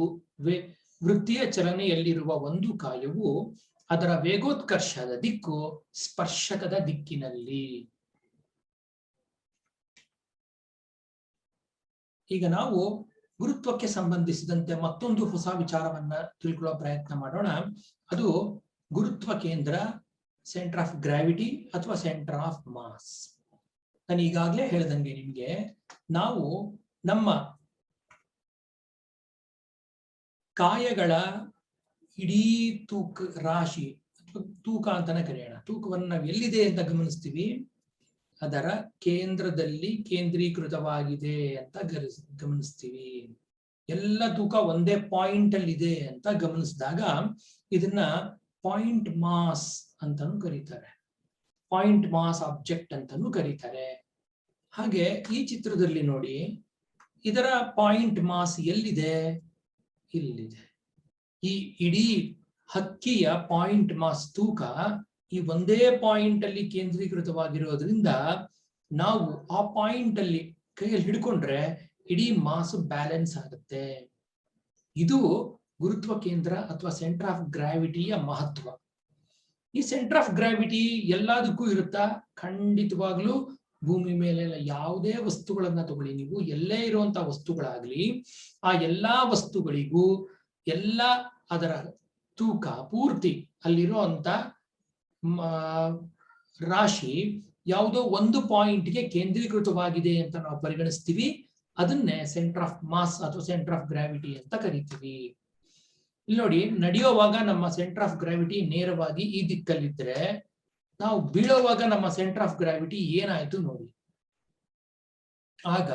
ವೃತ್ತೀಯ ಚಲನೆಯಲ್ಲಿರುವ ಒಂದು ಕಾಯವು ಅದರ ವೇಗೋತ್ಕರ್ಷದ ದಿಕ್ಕು ಸ್ಪರ್ಶಕದ ದಿಕ್ಕಿನಲ್ಲಿ. ಈಗ ನಾವು ಗುರುತ್ವಕ್ಕೆ ಸಂಬಂಧಿಸಿದಂತೆ ಮತ್ತೊಂದು ಹೊಸ ವಿಚಾರವನ್ನ ತಿಳ್ಕೊಳ್ಳೋ ಪ್ರಯತ್ನ ಮಾಡೋಣ. ಅದು ಗುರುತ್ವ ಕೇಂದ್ರ, ಸೆಂಟರ್ ಆಫ್ ಗ್ರಾವಿಟಿ ಅಥವಾ ಸೆಂಟರ್ ಆಫ್ ಮಾಸ್. ನಾನು ಈಗಾಗಲೇ ಹೇಳ್ದಂಗೆ ನಿಮಗೆ, ನಾವು ನಮ್ಮ ಕಾಯಗಳ ಇಡೀ ತೂಕ ರಾಶಿ ಅಥವಾ ತೂಕ ಅಂತಾನೆ ಕರೆಯೋಣ, ತೂಕವನ್ನು ನಾವು ಎಲ್ಲಿದೆ ಅಂತ ಗಮನಿಸ್ತೀವಿ, ಅದರ ಕೇಂದ್ರದಲ್ಲಿ ಕೇಂದ್ರೀಕೃತವಾಗಿದೆ ಅಂತ ಗಮನಿಸ್ತೀವಿ. ಎಲ್ಲ ತೂಕ ಒಂದೇ ಪಾಯಿಂಟ್ ಅಲ್ಲಿ ಇದೆ ಅಂತ ಗಮನಿಸಿದಾಗ ಇದನ್ನ ಪಾಯಿಂಟ್ ಮಾಸ್ ಅಂತಾನು ಕರೀತಾರೆ, ಪಾಯಿಂಟ್ ಮಾಸ್ ಆಬ್ಜೆಕ್ಟ್ ಅಂತಾನು ಕರೀತಾರೆ. ಹಾಗೆ ಈ ಚಿತ್ರದಲ್ಲಿ ನೋಡಿ, ಇದರ ಪಾಯಿಂಟ್ ಮಾಸ್ ಎಲ್ಲಿದೆ? ಇಲ್ಲಿದೆ. ಈ ಇಡೀ ಹಕ್ಕಿಯ ಪಾಯಿಂಟ್ ಮಾಸ್ ತೂಕ ಈ ಒಂದೇ ಪಾಯಿಂಟ್ ಅಲ್ಲಿ ಕೇಂದ್ರೀಕೃತವಾಗಿರೋದ್ರಿಂದ ನಾವು ಆ ಪಾಯಿಂಟ್ ಅಲ್ಲಿ ಕೈಯಲ್ಲಿ ಹಿಡ್ಕೊಂಡ್ರೆ ಇಡೀ ಮಾಸ್ ಬ್ಯಾಲೆನ್ಸ್ ಆಗುತ್ತೆ. ಇದು ಗುರುತ್ವ ಕೇಂದ್ರ ಅಥವಾ ಸೆಂಟರ್ ಆಫ್ ಗ್ರಾವಿಟಿಯ ಮಹತ್ವ. ಈ ಸೆಂಟರ್ ಆಫ್ ಗ್ರಾವಿಟಿ ಎಲ್ಲದಕ್ಕೂ ಇರುತ್ತಾ? ಖಂಡಿತವಾಗ್ಲೂ ಭೂಮಿ ಮೇಲೆ ಯಾವುದೇ ವಸ್ತುಗಳನ್ನ ತಗೊಳ್ಳಿ ನೀವು, ಎಲ್ಲೇ ಇರುವಂತಹ ವಸ್ತುಗಳಾಗ್ಲಿ, ಆ ಎಲ್ಲಾ ವಸ್ತುಗಳಿಗೂ ಎಲ್ಲ ಅದರ ತೂಕ ಪೂರ್ತಿ ಅಲ್ಲಿರುವಂತ ರಾಶಿ ಯಾವುದೋ ಒಂದು ಪಾಯಿಂಟ್ಗೆ ಕೇಂದ್ರೀಕೃತವಾಗಿದೆ ಅಂತ ನಾವು ಪರಿಗಣಿಸ್ತೀವಿ. ಅದನ್ನೇ ಸೆಂಟರ್ ಆಫ್ ಮಾಸ್ ಅಥವಾ ಸೆಂಟರ್ ಆಫ್ ಗ್ರಾವಿಟಿ ಅಂತ ಕರಿತೀವಿ. ಇಲ್ಲಿ ನೋಡಿ, ನಡೆಯುವಾಗ ನಮ್ಮ ಸೆಂಟರ್ ಆಫ್ ಗ್ರಾವಿಟಿ ನೇರವಾಗಿ ಈ ದಿಕ್ಕಲ್ಲಿದ್ರೆ, ನಾವು ಬೀಳೋವಾಗ ನಮ್ಮ ಸೆಂಟರ್ ಆಫ್ ಗ್ರಾವಿಟಿ ಏನಾಯ್ತು ನೋಡಿ. ಆಗ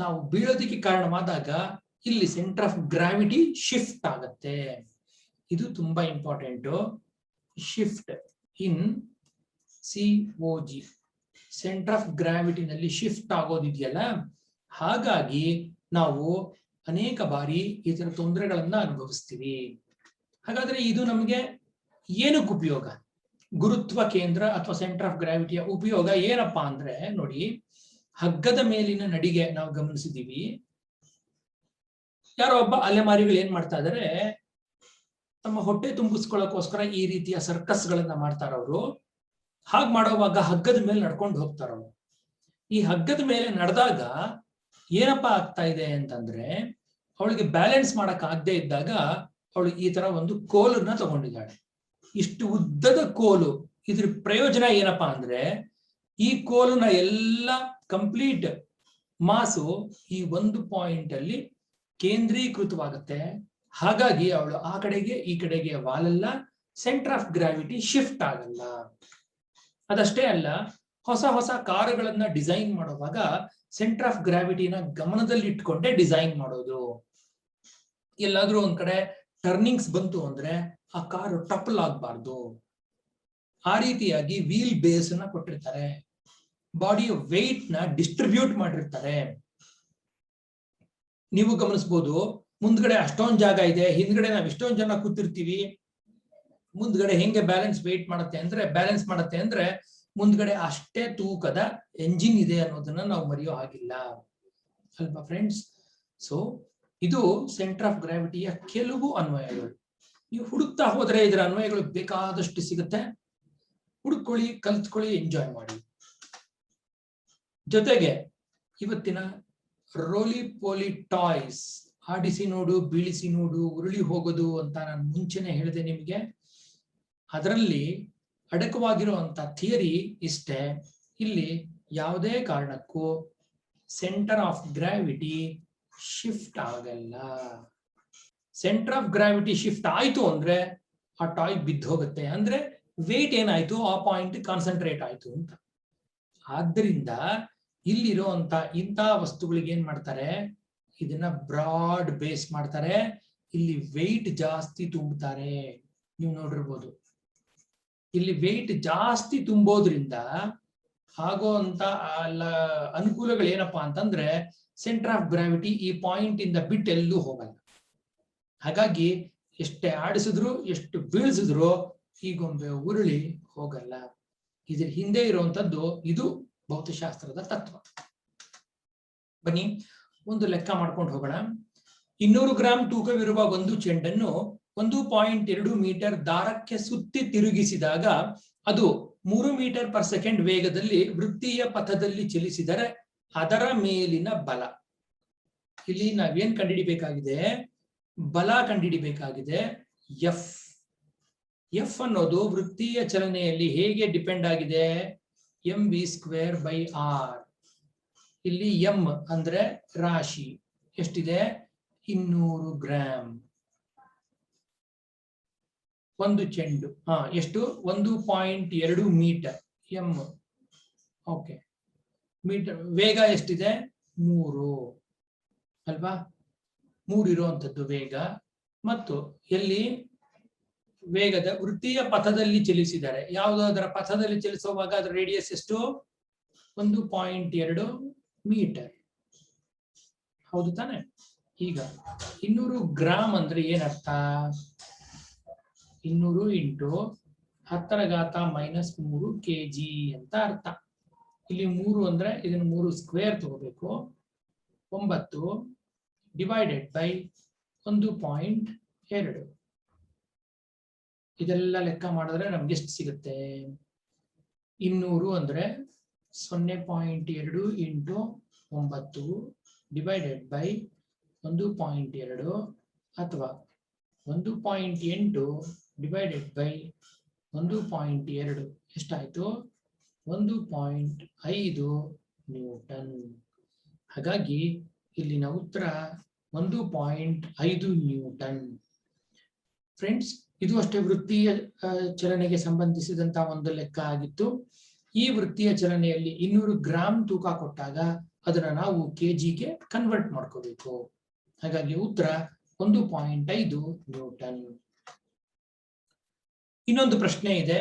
ನಾವು ಬೀಳೋದಕ್ಕೆ ಕಾರಣವಾದಾಗ ಇಲ್ಲಿ ಸೆಂಟರ್ ಆಫ್ ಗ್ರಾವಿಟಿ ಶಿಫ್ಟ್ ಆಗತ್ತೆ. ಇದು ತುಂಬಾ important. Shift in COG, centre of ಗ್ರಾವಿಟಿನಲ್ಲಿ ಶಿಫ್ಟ್ ಆಗೋದಿದೆಯಲ್ಲ, ಹಾಗಾಗಿ ನಾವು ಅನೇಕ ಬಾರಿ ಈ ತರ ತೊಂದರೆಗಳನ್ನ ಅನುಭವಿಸ್ತೀವಿ. ಹಾಗಾದ್ರೆ ಇದು ನಮಗೆ ಏನಕ್ಕೆ ಉಪಯೋಗ? ಗುರುತ್ವ ಕೇಂದ್ರ ಅಥವಾ ಸೆಂಟರ್ ಆಫ್ ಗ್ರಾವಿಟಿಯ ಉಪಯೋಗ ಏನಪ್ಪಾ ಅಂದ್ರೆ ನೋಡಿ, ಹಗ್ಗದ ಮೇಲಿನ ನಡಿಗೆ ನಾವು ಗಮನಿಸಿದೀವಿ. ಯಾರೋ ಒಬ್ಬ ಅಲೆಮಾರಿಗಳು ಏನ್ ಮಾಡ್ತಾ ಇದಾರೆ, ತಮ್ಮ ಹೊಟ್ಟೆ ತುಂಬಿಸ್ಕೊಳ್ಳೋಕೋಸ್ಕರ ಈ ರೀತಿಯ ಸರ್ಕಸ್ ಗಳನ್ನ ಮಾಡ್ತಾರ ಅವರು. ಹಾಗೆ ಮಾಡುವಾಗ ಹಗ್ಗದ ಮೇಲೆ ನಡ್ಕೊಂಡು ಹೋಗ್ತಾರ ಅವರು. ಈ ಹಗ್ಗದ ಮೇಲೆ ನಡೆದಾಗ ಏನಪ್ಪಾ ಆಗ್ತಾ ಇದೆ ಅಂತಂದ್ರೆ, ಅವಳಿಗೆ ಬ್ಯಾಲೆನ್ಸ್ ಮಾಡಕ್ ಆಗದೆ ಇದ್ದಾಗ ಅವಳು ಈ ತರ ಒಂದು ಕೋಲನ್ನ ತಗೊಂಡಿದ್ದಾಳೆ. ಇಷ್ಟು ಉದ್ದದ ಕೋಲು. ಇದ್ರ ಪ್ರಯೋಜನ ಏನಪ್ಪಾ ಅಂದ್ರೆ, ಈ ಕೋಲನ್ನ ಎಲ್ಲ ಕಂಪ್ಲೀಟ್ ಮಾಸು ಈ ಒಂದು ಪಾಯಿಂಟ್ ಅಲ್ಲಿ ಕೇಂದ್ರೀಕೃತವಾಗುತ್ತೆ. ಹಾಗಾಗಿ ಅವಳು ಆ ಕಡೆಗೆ ಈ ಕಡೆಗೆ ವಾಲಲ್ಲ, ಸೆಂಟರ್ ಆಫ್ ಗ್ರಾವಿಟಿ ಶಿಫ್ಟ್ ಆಗಲ್ಲ. ಅದಷ್ಟೇ ಅಲ್ಲ, ಹೊಸ ಹೊಸ ಕಾರುಗಳನ್ನ ಡಿಸೈನ್ ಮಾಡುವಾಗ ಸೆಂಟರ್ ಆಫ್ ಗ್ರಾವಿಟಿನ ಗಮನದಲ್ಲಿ ಇಟ್ಕೊಂಡೇ ಡಿಸೈನ್ ಮಾಡೋದು. ಎಲ್ಲಾದ್ರೂ ಒಂದ್ ಕಡೆ ಟರ್ನಿಂಗ್ಸ್ ಬಂತು ಅಂದ್ರೆ ಆ ಕಾರು ಟಪಲ್ ಆಗ್ಬಾರ್ದು. ಆ ರೀತಿಯಾಗಿ ವೀಲ್ ಬೇಸ್ ಅನ್ನ ಕೊಟ್ಟಿರ್ತಾರೆ, ಬಾಡಿಯ ವೆಯ್ಟ್ ನ ಡಿಸ್ಟ್ರಿಬ್ಯೂಟ್ ಮಾಡಿರ್ತಾರೆ. ನೀವು ಗಮನಿಸಬಹುದು, ಮುಂದ್ಗಡೆ ಅಷ್ಟೊಂದು ಜಾಗ ಇದೆ, ಹಿಂದ್ಗಡೆ ನಾವು ಇಷ್ಟೊಂದು ಜನ ಕೂತಿರ್ತೀವಿ. ಮುಂದ್ಗಡೆ ಹೆಂಗೆ ಬ್ಯಾಲೆನ್ಸ್ ಮಾಡುತ್ತೆ ಅಂದ್ರೆ ಮುಂದ್ಗಡೆ ಅಷ್ಟೇ ತೂಕದ ಎಂಜಿನ್ ಇದೆ ಅನ್ನೋದನ್ನ ನಾವು ಮರೆಯೋ ಹಾಗಿಲ್ಲ ಅಲ್ವಾ ಫ್ರೆಂಡ್ಸ್? ಸೊ ಇದು ಸೆಂಟರ್ ಆಫ್ ಗ್ರಾವಿಟಿಯ ಕೆಲವು ಅನ್ವಯಗಳು. ನೀವು ಹುಡುಕ್ತಾ ಹೋದ್ರೆ ಇದರ ಅನ್ವಯಗಳು ಬೇಕಾದಷ್ಟು ಸಿಗುತ್ತೆ. ಹುಡುಕೊಳ್ಳಿ, ಕಲ್ತ್ಕೊಳ್ಳಿ, ಎಂಜಾಯ್ ಮಾಡಿ. ಜೊತೆಗೆ ಇವತ್ತಿನ ರೋಲಿ ಪೋಲಿ ಟಾಯ್ಸ್, ಆಡಿಸಿ ನೋಡು, ಬೀಳಿಸಿ ನೋಡು, ಉರುಳಿ ಹೋಗೋದು ಅಂತ ನಾನು ಮುಂಚೆನೆ ಹೇಳಿದೆ ನಿಮಗೆ. ಅದರಲ್ಲಿ ಅಡಕವಾಗಿರುವಂತ ಥಿಯರಿ ಇಷ್ಟೇ. ಇಲ್ಲಿ ಯಾವುದೇ ಕಾರಣಕ್ಕೂ ಸೆಂಟರ್ ಆಫ್ ಗ್ರಾವಿಟಿ ಶಿಫ್ಟ್ ಆಗಲ್ಲ. ಸೆಂಟರ್ ಆಫ್ ಗ್ರಾವಿಟಿ ಶಿಫ್ಟ್ ಆಯ್ತು ಅಂದ್ರೆ ಆ ಟಾಯ್ ಬಿದ್ದು ಹೋಗುತ್ತೆ. ಅಂದ್ರೆ ವೇಟ್ ಏನಾಯ್ತು, ಆ ಪಾಯಿಂಟ್ ಕಾನ್ಸಂಟ್ರೇಟ್ ಆಯ್ತು ಅಂತ. ಆದ್ರಿಂದ ಇಲ್ಲಿರುವಂತ ಇಂಥ ವಸ್ತುಗಳಿಗೆ ಏನ್ ಮಾಡ್ತಾರೆ, ಇದನ್ನ ಬ್ರಾಡ್ ಬೇಸ್ ಮಾಡ್ತಾರೆ. ಇಲ್ಲಿ ವೆಯ್ಟ್ ಜಾಸ್ತಿ ತುಂಬುತ್ತಾರೆ. ನೀವು ನೋಡಿರ್ಬೋದು, ಇಲ್ಲಿ ವೆಯ್ಟ್ ಜಾಸ್ತಿ ತುಂಬೋದ್ರಿಂದ ಆಗೋಂತ ಅನುಕೂಲಗಳು ಏನಪ್ಪಾ ಅಂತಂದ್ರೆ, ಸೆಂಟರ್ ಆಫ್ ಗ್ರಾವಿಟಿ ಈ ಪಾಯಿಂಟ್ ಇಂದ ಬಿಟ್ಟು ಎಲ್ಲೂ ಹೋಗಲ್ಲ. ಹಾಗಾಗಿ ಎಷ್ಟೇ ಆಡಿಸಿದ್ರು, ಎಷ್ಟು ಬೀಳ್ಸಿದ್ರು ಈ ಗೊಂಬೆ ಉರುಳಿ ಹೋಗಲ್ಲ. ಇದ್ರ ಹಿಂದೆ ಇರುವಂತದ್ದು ಇದು ಭೌತಶಾಸ್ತ್ರದ ತತ್ವ. ಬನ್ನಿ ಒಂದು ಲೆಕ್ಕ ಮಾಡ್ಕೊಂಡು ಹೋಗೋಣ. 200 ಗ್ರಾಂ ತೂಕವಿರುವ ಒಂದು ಚೆಂಡನ್ನು 1.2 ಮೀಟರ್ ದಾರಕ್ಕೆ ಸುತ್ತಿ ತಿರುಗಿಸಿದಾಗ ಅದು 3 ಮೀಟರ್ ಪರ್ ಸೆಕೆಂಡ್ ವೇಗದಲ್ಲಿ ವೃತ್ತೀಯ ಪಥದಲ್ಲಿ ಚಲಿಸಿದರೆ ಅದರ ಮೇಲಿನ ಬಲ. ಇಲ್ಲಿ ನಾವೇನ್ ಕಂಡುಹಿಡಿಬೇಕಾಗಿದೆ? ಬಲ ಕಂಡುಹಿಡಿಬೇಕಾಗಿದೆ. ಎಫ್. ಎಫ್ ಅನ್ನೋದು ವೃತ್ತೀಯ ಚಲನೆಯಲ್ಲಿ ಹೇಗೆ ಡಿಪೆಂಡ್ ಆಗಿದೆ? mv²/r. ಇಲ್ಲಿ ಎಂ ಅಂದ್ರೆ ರಾಶಿ ಎಷ್ಟಿದೆ? 200 ಗ್ರಾಂ. ಒಂದು ಚೆಂಡು ಎಷ್ಟು? 1.2 ಮೀಟರ್. ಎಂ. ಓಕೆ. ಮೀಟರ್. ವೇಗ ಎಷ್ಟಿದೆ? 3 ಅಲ್ವಾ? 3 ಇರುವಂತದ್ದು ವೇಗ. ಮತ್ತು ಎಲ್ಲಿ ವೇಗದ ವೃತ್ತೀಯ ಪಥದಲ್ಲಿ ಚಲಿಸಿದರೆ, ಯಾವುದಾದರ ಪಥದಲ್ಲಿ ಚಲಿಸುವಾಗ ಅದರ ರೇಡಿಯಸ್ ಎಷ್ಟು? 1.2 ಮೀಟರ್. ಹೌದು ತಾನೆ? ಈಗ 200 ಗ್ರಾಂ ಅಂದ್ರೆ ಏನರ್ಥ? 200 × 10⁻³ kg ಅಂತ ಅರ್ಥ. ಇಲ್ಲಿ 3 ಅಂದ್ರೆ ಇದನ್ನು 3 ಸ್ಕ್ವೇರ್ ತಗೋಬೇಕು. 9 ಡಿವೈಡೆಡ್ ಬೈ 1.2. ಇದೆಲ್ಲ ಲೆಕ್ಕ ಮಾಡಿದ್ರೆ ನಮ್ಗೆ ಎಷ್ಟು ಸಿಗುತ್ತೆ? 200 ಅಂದ್ರೆ 0.2 × 9 ಡಿವೈಡೆಡ್ ಬೈ 1.2 ಅಥವಾ 1.8 ಡಿವೈಡೆಡ್ ಬೈ 1.2 ಎಷ್ಟಾಯ್ತು? 1.5 ನ್ಯೂಟನ್. ಹಾಗಾಗಿ ಇಲ್ಲಿನ ಉತ್ತರ 1.5 ನ್ಯೂಟನ್. ಫ್ರೆಂಡ್ಸ್, ಇದು ಅಷ್ಟೇ ವೃತ್ತೀಯ ಚಲನೆಗೆ ಸಂಬಂಧಿಸಿದಂತಹ ಒಂದು ಲೆಕ್ಕ ಆಗಿತ್ತು. ಈ ವೃತ್ತೀಯ ಚಲನೆಯಲ್ಲಿ 200 ಗ್ರಾಂ ತೂಕ ಕೊಟ್ಟಾಗ ಅದನ್ನ ನಾವು ಕೆಜಿಗೆ ಕನ್ವರ್ಟ್ ಮಾಡ್ಕೋಬೇಕು. ಹಾಗಾಗಿ ಉತ್ತರ 1.5 ನ್ಯೂಟನ್. ಇನ್ನೊಂದು ಪ್ರಶ್ನೆ ಇದೆ.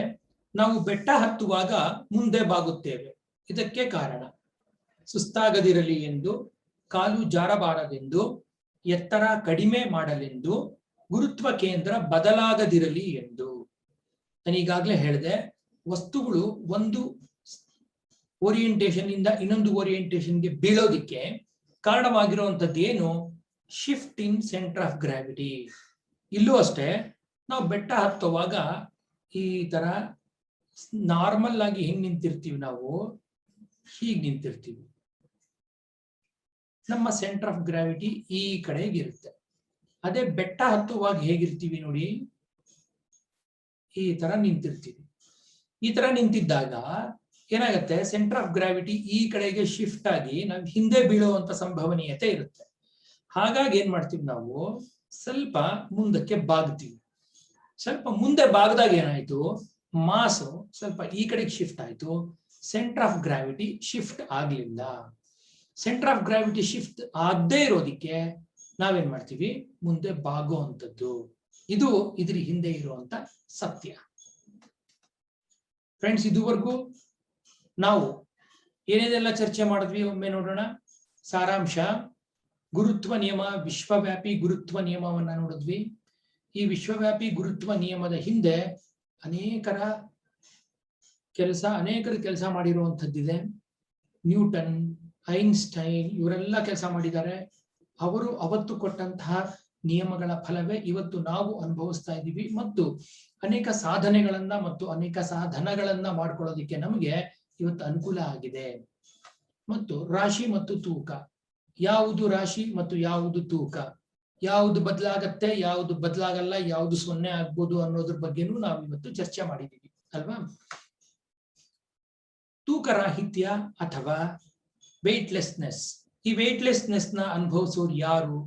ನಾವು ಬೆಟ್ಟ ಹತ್ತುವಾಗ ಮುಂದೆ ಬಾಗುತ್ತೇವೆ. ಇದಕ್ಕೆ ಕಾರಣ ಸುಸ್ತಾಗದಿರಲಿ ಎಂದು, ಕಾಲು ಜಾರಬಾರದೆಂದು, ಎತ್ತರ ಕಡಿಮೆ ಮಾಡಲೆಂದು, ಗುರುತ್ವ ಕೇಂದ್ರ ಬದಲಾಗದಿರಲಿ ಎಂದು. ನಾನೀಗಾಗಲೇ ಹೇಳಿದೆ, ವಸ್ತುಗಳು ಒಂದು ಓರಿಯೆಂಟೇಷನ್ ಇಂದ ಇನ್ನೊಂದು ಓರಿಯೆಂಟೇಷನ್ಗೆ ಬೀಳೋದಿಕ್ಕೆ ಕಾರಣವಾಗಿರುವಂತದ್ದು ಏನು? Shift in centre of gravity. ಇಲ್ಲೂ ಅಷ್ಟೇ, ನಾವು ಬೆಟ್ಟ ಹತ್ತುವಾಗ ಈ ತರ ನಾರ್ಮಲ್ ಆಗಿ ಹೆಂಗ್ ನಿಂತಿರ್ತೀವಿ? ನಾವು ಹೀಗ್ ನಿಂತಿರ್ತೀವಿ. ನಮ್ಮ ಸೆಂಟರ್ ಆಫ್ ಗ್ರಾವಿಟಿ ಈ ಕಡೆಗಿರುತ್ತೆ. ಅದೇ ಬೆಟ್ಟ ಹತ್ತುವಾಗ ಹೇಗಿರ್ತೀವಿ ನೋಡಿ, ಈ ತರ ನಿಂತಿರ್ತೀವಿ. ಈ ತರ ನಿಂತಿದ್ದಾಗ ಏನಾಗುತ್ತೆ? ಸೆಂಟರ್ ಆಫ್ ಗ್ರಾವಿಟಿ ಈ ಕಡೆಗೆ ಶಿಫ್ಟ್ ಆಗಿ ನಾವು ಹಿಂದೆ ಬೀಳುವಂತ ಸಂಭವನೀಯತೆ ಇರುತ್ತೆ. ಹಾಗಾಗಿ ಏನ್ ಮಾಡ್ತೀವಿ? ನಾವು ಸ್ವಲ್ಪ ಮುಂದಕ್ಕೆ ಬಾಗ್ತೀವಿ. ಸ್ವಲ್ಪ ಮುಂದೆ ಬಾಗದಾಗ ಏನಾಯ್ತು? ಮಾಸ್ ಸ್ವಲ್ಪ ಈ ಕಡೆಗೆ ಶಿಫ್ಟ್ ಆಯ್ತು. ಸೆಂಟರ್ ಆಫ್ ಗ್ರಾವಿಟಿ ಶಿಫ್ಟ್ ಆಗ್ಲಿಲ್ಲ. ಸೆಂಟರ್ ಆಫ್ ಗ್ರಾವಿಟಿ ಶಿಫ್ಟ್ ಆಗದೆ ಇರೋದಿಕ್ಕೆ ನಾವೇನ್ ಮಾಡ್ತೀವಿ? ಮುಂದೆ ಬಾಗುವಂಥದ್ದು. ಇದು ಇದ್ರ ಹಿಂದೆ ಇರುವಂತ ಸತ್ಯ. ಫ್ರೆಂಡ್ಸ್, ಇದುವರೆಗೂ ನಾವು ಏನೇನೆಲ್ಲ ಚರ್ಚೆ ಮಾಡಿದ್ವಿ ಒಮ್ಮೆ ನೋಡೋಣ. ಸಾರಾಂಶ: ಗುರುತ್ವ ನಿಯಮ, ವಿಶ್ವವ್ಯಾಪಿ ಗುರುತ್ವ ನಿಯಮವನ್ನ ನೋಡಿದ್ವಿ. ಈ ವಿಶ್ವವ್ಯಾಪಿ ಗುರುತ್ವ ನಿಯಮದ ಹಿಂದೆ ಅನೇಕರು ಕೆಲಸ ಮಾಡಿರುವಂಥದ್ದಿದೆ. ನ್ಯೂಟನ್, ಐನ್ಸ್ಟೈನ್ ಇವರೆಲ್ಲ ಕೆಲಸ ಮಾಡಿದ್ದಾರೆ. ಅವರು ಅವತ್ತು ಕೊಟ್ಟಂತಹ ನಿಯಮಗಳ ಫಲವೇ ಇವತ್ತು ನಾವು ಅನುಭವಿಸ್ತಾ ಇದ್ದೀವಿ. ಮತ್ತು ಅನೇಕ ಸಾಧನೆಗಳನ್ನ ಮತ್ತು ಅನೇಕ ಸಾಧನಗಳನ್ನ ಮಾಡ್ಕೊಳ್ಳೋದಿಕ್ಕೆ ನಮಗೆ ಇವತ್ತು ಅನುಕೂಲ ಆಗಿದೆ. ಮತ್ತು ರಾಶಿ ಮತ್ತು ತೂಕ, ಯಾವುದು ರಾಶಿ ಮತ್ತು ಯಾವುದು ತೂಕ, ಯಾವುದು ಬದಲಾಗತ್ತೆ, ಯಾವುದು ಬದಲಾಗಲ್ಲ, ಯಾವುದು 0 ಆಗ್ಬೋದು ಅನ್ನೋದ್ರ ಬಗ್ಗೆನೂ ನಾವು ಇವತ್ತು ಚರ್ಚೆ ಮಾಡಿದ್ದೀವಿ ಅಲ್ವಾ? ತೂಕರಾಹಿತ್ಯ ಅಥವಾ ವೇಟ್ಲೆಸ್ನೆಸ್. ಈ ವೇಟ್ಲೆಸ್ನೆಸ್ ನ ಅನುಭವಿಸೋರು ಯಾರು?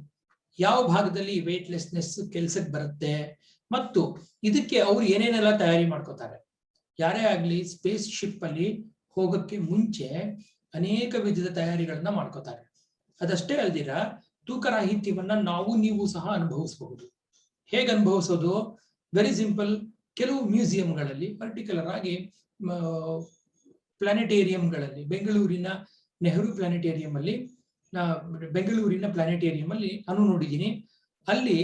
ಯಾವ ಭಾಗದಲ್ಲಿ ವೇಟ್ಲೆಸ್ನೆಸ್ ಕೆಲ್ಸಕ್ಕೆ ಬರುತ್ತೆ? ಮತ್ತು ಇದಕ್ಕೆ ಅವ್ರು ಏನೇನೆಲ್ಲ ತಯಾರಿ ಮಾಡ್ಕೋತಾರೆ? ಯಾರೇ ಆಗ್ಲಿ ಸ್ಪೇಸ್ ಶಿಪ್ ಅಲ್ಲಿ ಹೋಗಕ್ಕೆ ಮುಂಚೆ ಅನೇಕ ವಿಧದ ತಯಾರಿಗಳನ್ನ ಮಾಡ್ಕೋತಾರೆ. ಅದಷ್ಟೇ ಅಲ್ದಿರ ತೂಕರಾಹಿತ್ಯವನ್ನ ನೀವು ಸಹ ಅನುಭವಿಸಬಹುದು. ಹೇಗೆ ಅನುಭವಿಸೋದು? Very simple. ಕೆಲವು ಮ್ಯೂಸಿಯಂಗಳಲ್ಲಿ, ಪರ್ಟಿಕ್ಯುಲರ್ ಆಗಿ ಪ್ಲಾನೆಟೇರಿಯಂಗಳಲ್ಲಿ, ಬೆಂಗಳೂರಿನ ನೆಹರು ಪ್ಲಾನೆಟೇರಿಯಂ ಅಲ್ಲಿ, ನಾನು ನೋಡಿದ್ದೀನಿ. ಅಲ್ಲಿ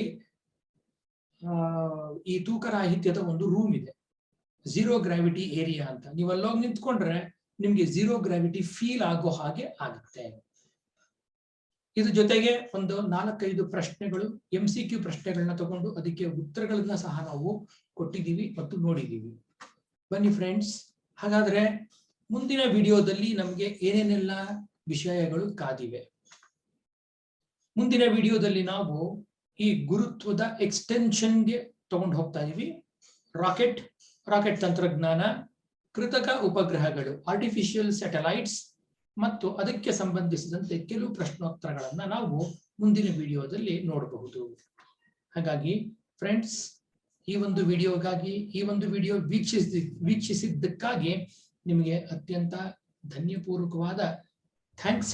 ಈ ತೂಕರಾಹಿತ್ಯದ ಒಂದು ರೂಮ್ ಇದೆ, ಝೀರೋ ಗ್ರಾವಿಟಿ ಏರಿಯಾ ಅಂತ. ನೀವು ಅಲ್ಲೋಗಿ ನಿಂತ್ಕೊಂಡ್ರೆ ನಿಮ್ಗೆ ಝೀರೋ ಗ್ರಾವಿಟಿ ಫೀಲ್ ಆಗೋ ಹಾಗೆ ಆಗುತ್ತೆ. ಇದ್ರ ಜೊತೆಗೆ ಒಂದು 4-5 ಪ್ರಶ್ನೆಗಳು MCQ ಪ್ರಶ್ನೆಗಳನ್ನ ತಗೊಂಡು ಅದಕ್ಕೆ ಉತ್ತರಗಳನ್ನ ಸಹ ನಾವು ಕೊಟ್ಟಿದ್ದೀವಿ ಮತ್ತು ನೋಡಿದ್ದೀವಿ. ಬನ್ನಿ ಫ್ರೆಂಡ್ಸ್, ಹಾಗಾದ್ರೆ ಮುಂದಿನ ವಿಡಿಯೋದಲ್ಲಿ ನಮಗೆ ಏನೇನೆಲ್ಲ ವಿಷಯಗಳು ಕಾದಿವೆ. ಮುಂದಿನ ವಿಡಿಯೋದಲ್ಲಿ ನಾವು ಈ ಗುರುತ್ವದ ಎಕ್ಸ್ಟೆನ್ಷನ್ಗೆ ತಗೊಂಡು ಹೋಗ್ತಾ ಇದೀವಿ. ರಾಕೆಟ್ ತಂತ್ರಜ್ಞಾನ, ಕೃತಕ ಉಪಗ್ರಹಗಳು, ಆರ್ಟಿಫಿಷಿಯಲ್ ಸ್ಯಾಟಲೈಟ್ಸ್ ಮತ್ತು ಅದಕ್ಕೆ ಸಂಬಂಧಿಸಿದಂತೆ ಕೆಲವು ಪ್ರಶ್ನೋತ್ತರಗಳನ್ನ ನಾವು ಮುಂದಿನ ವಿಡಿಯೋದಲ್ಲಿ ನೋಡಬಹುದು. ಹಾಗಾಗಿ ಫ್ರೆಂಡ್ಸ್, ಈ ಒಂದು ವಿಡಿಯೋ ವೀಕ್ಷಿಸಿದ್ದಕ್ಕಾಗಿ ನಿಮಗೆ ಅತ್ಯಂತ ಧನ್ಯಪೂರ್ವಕವಾದ ಥ್ಯಾಂಕ್ಸ್.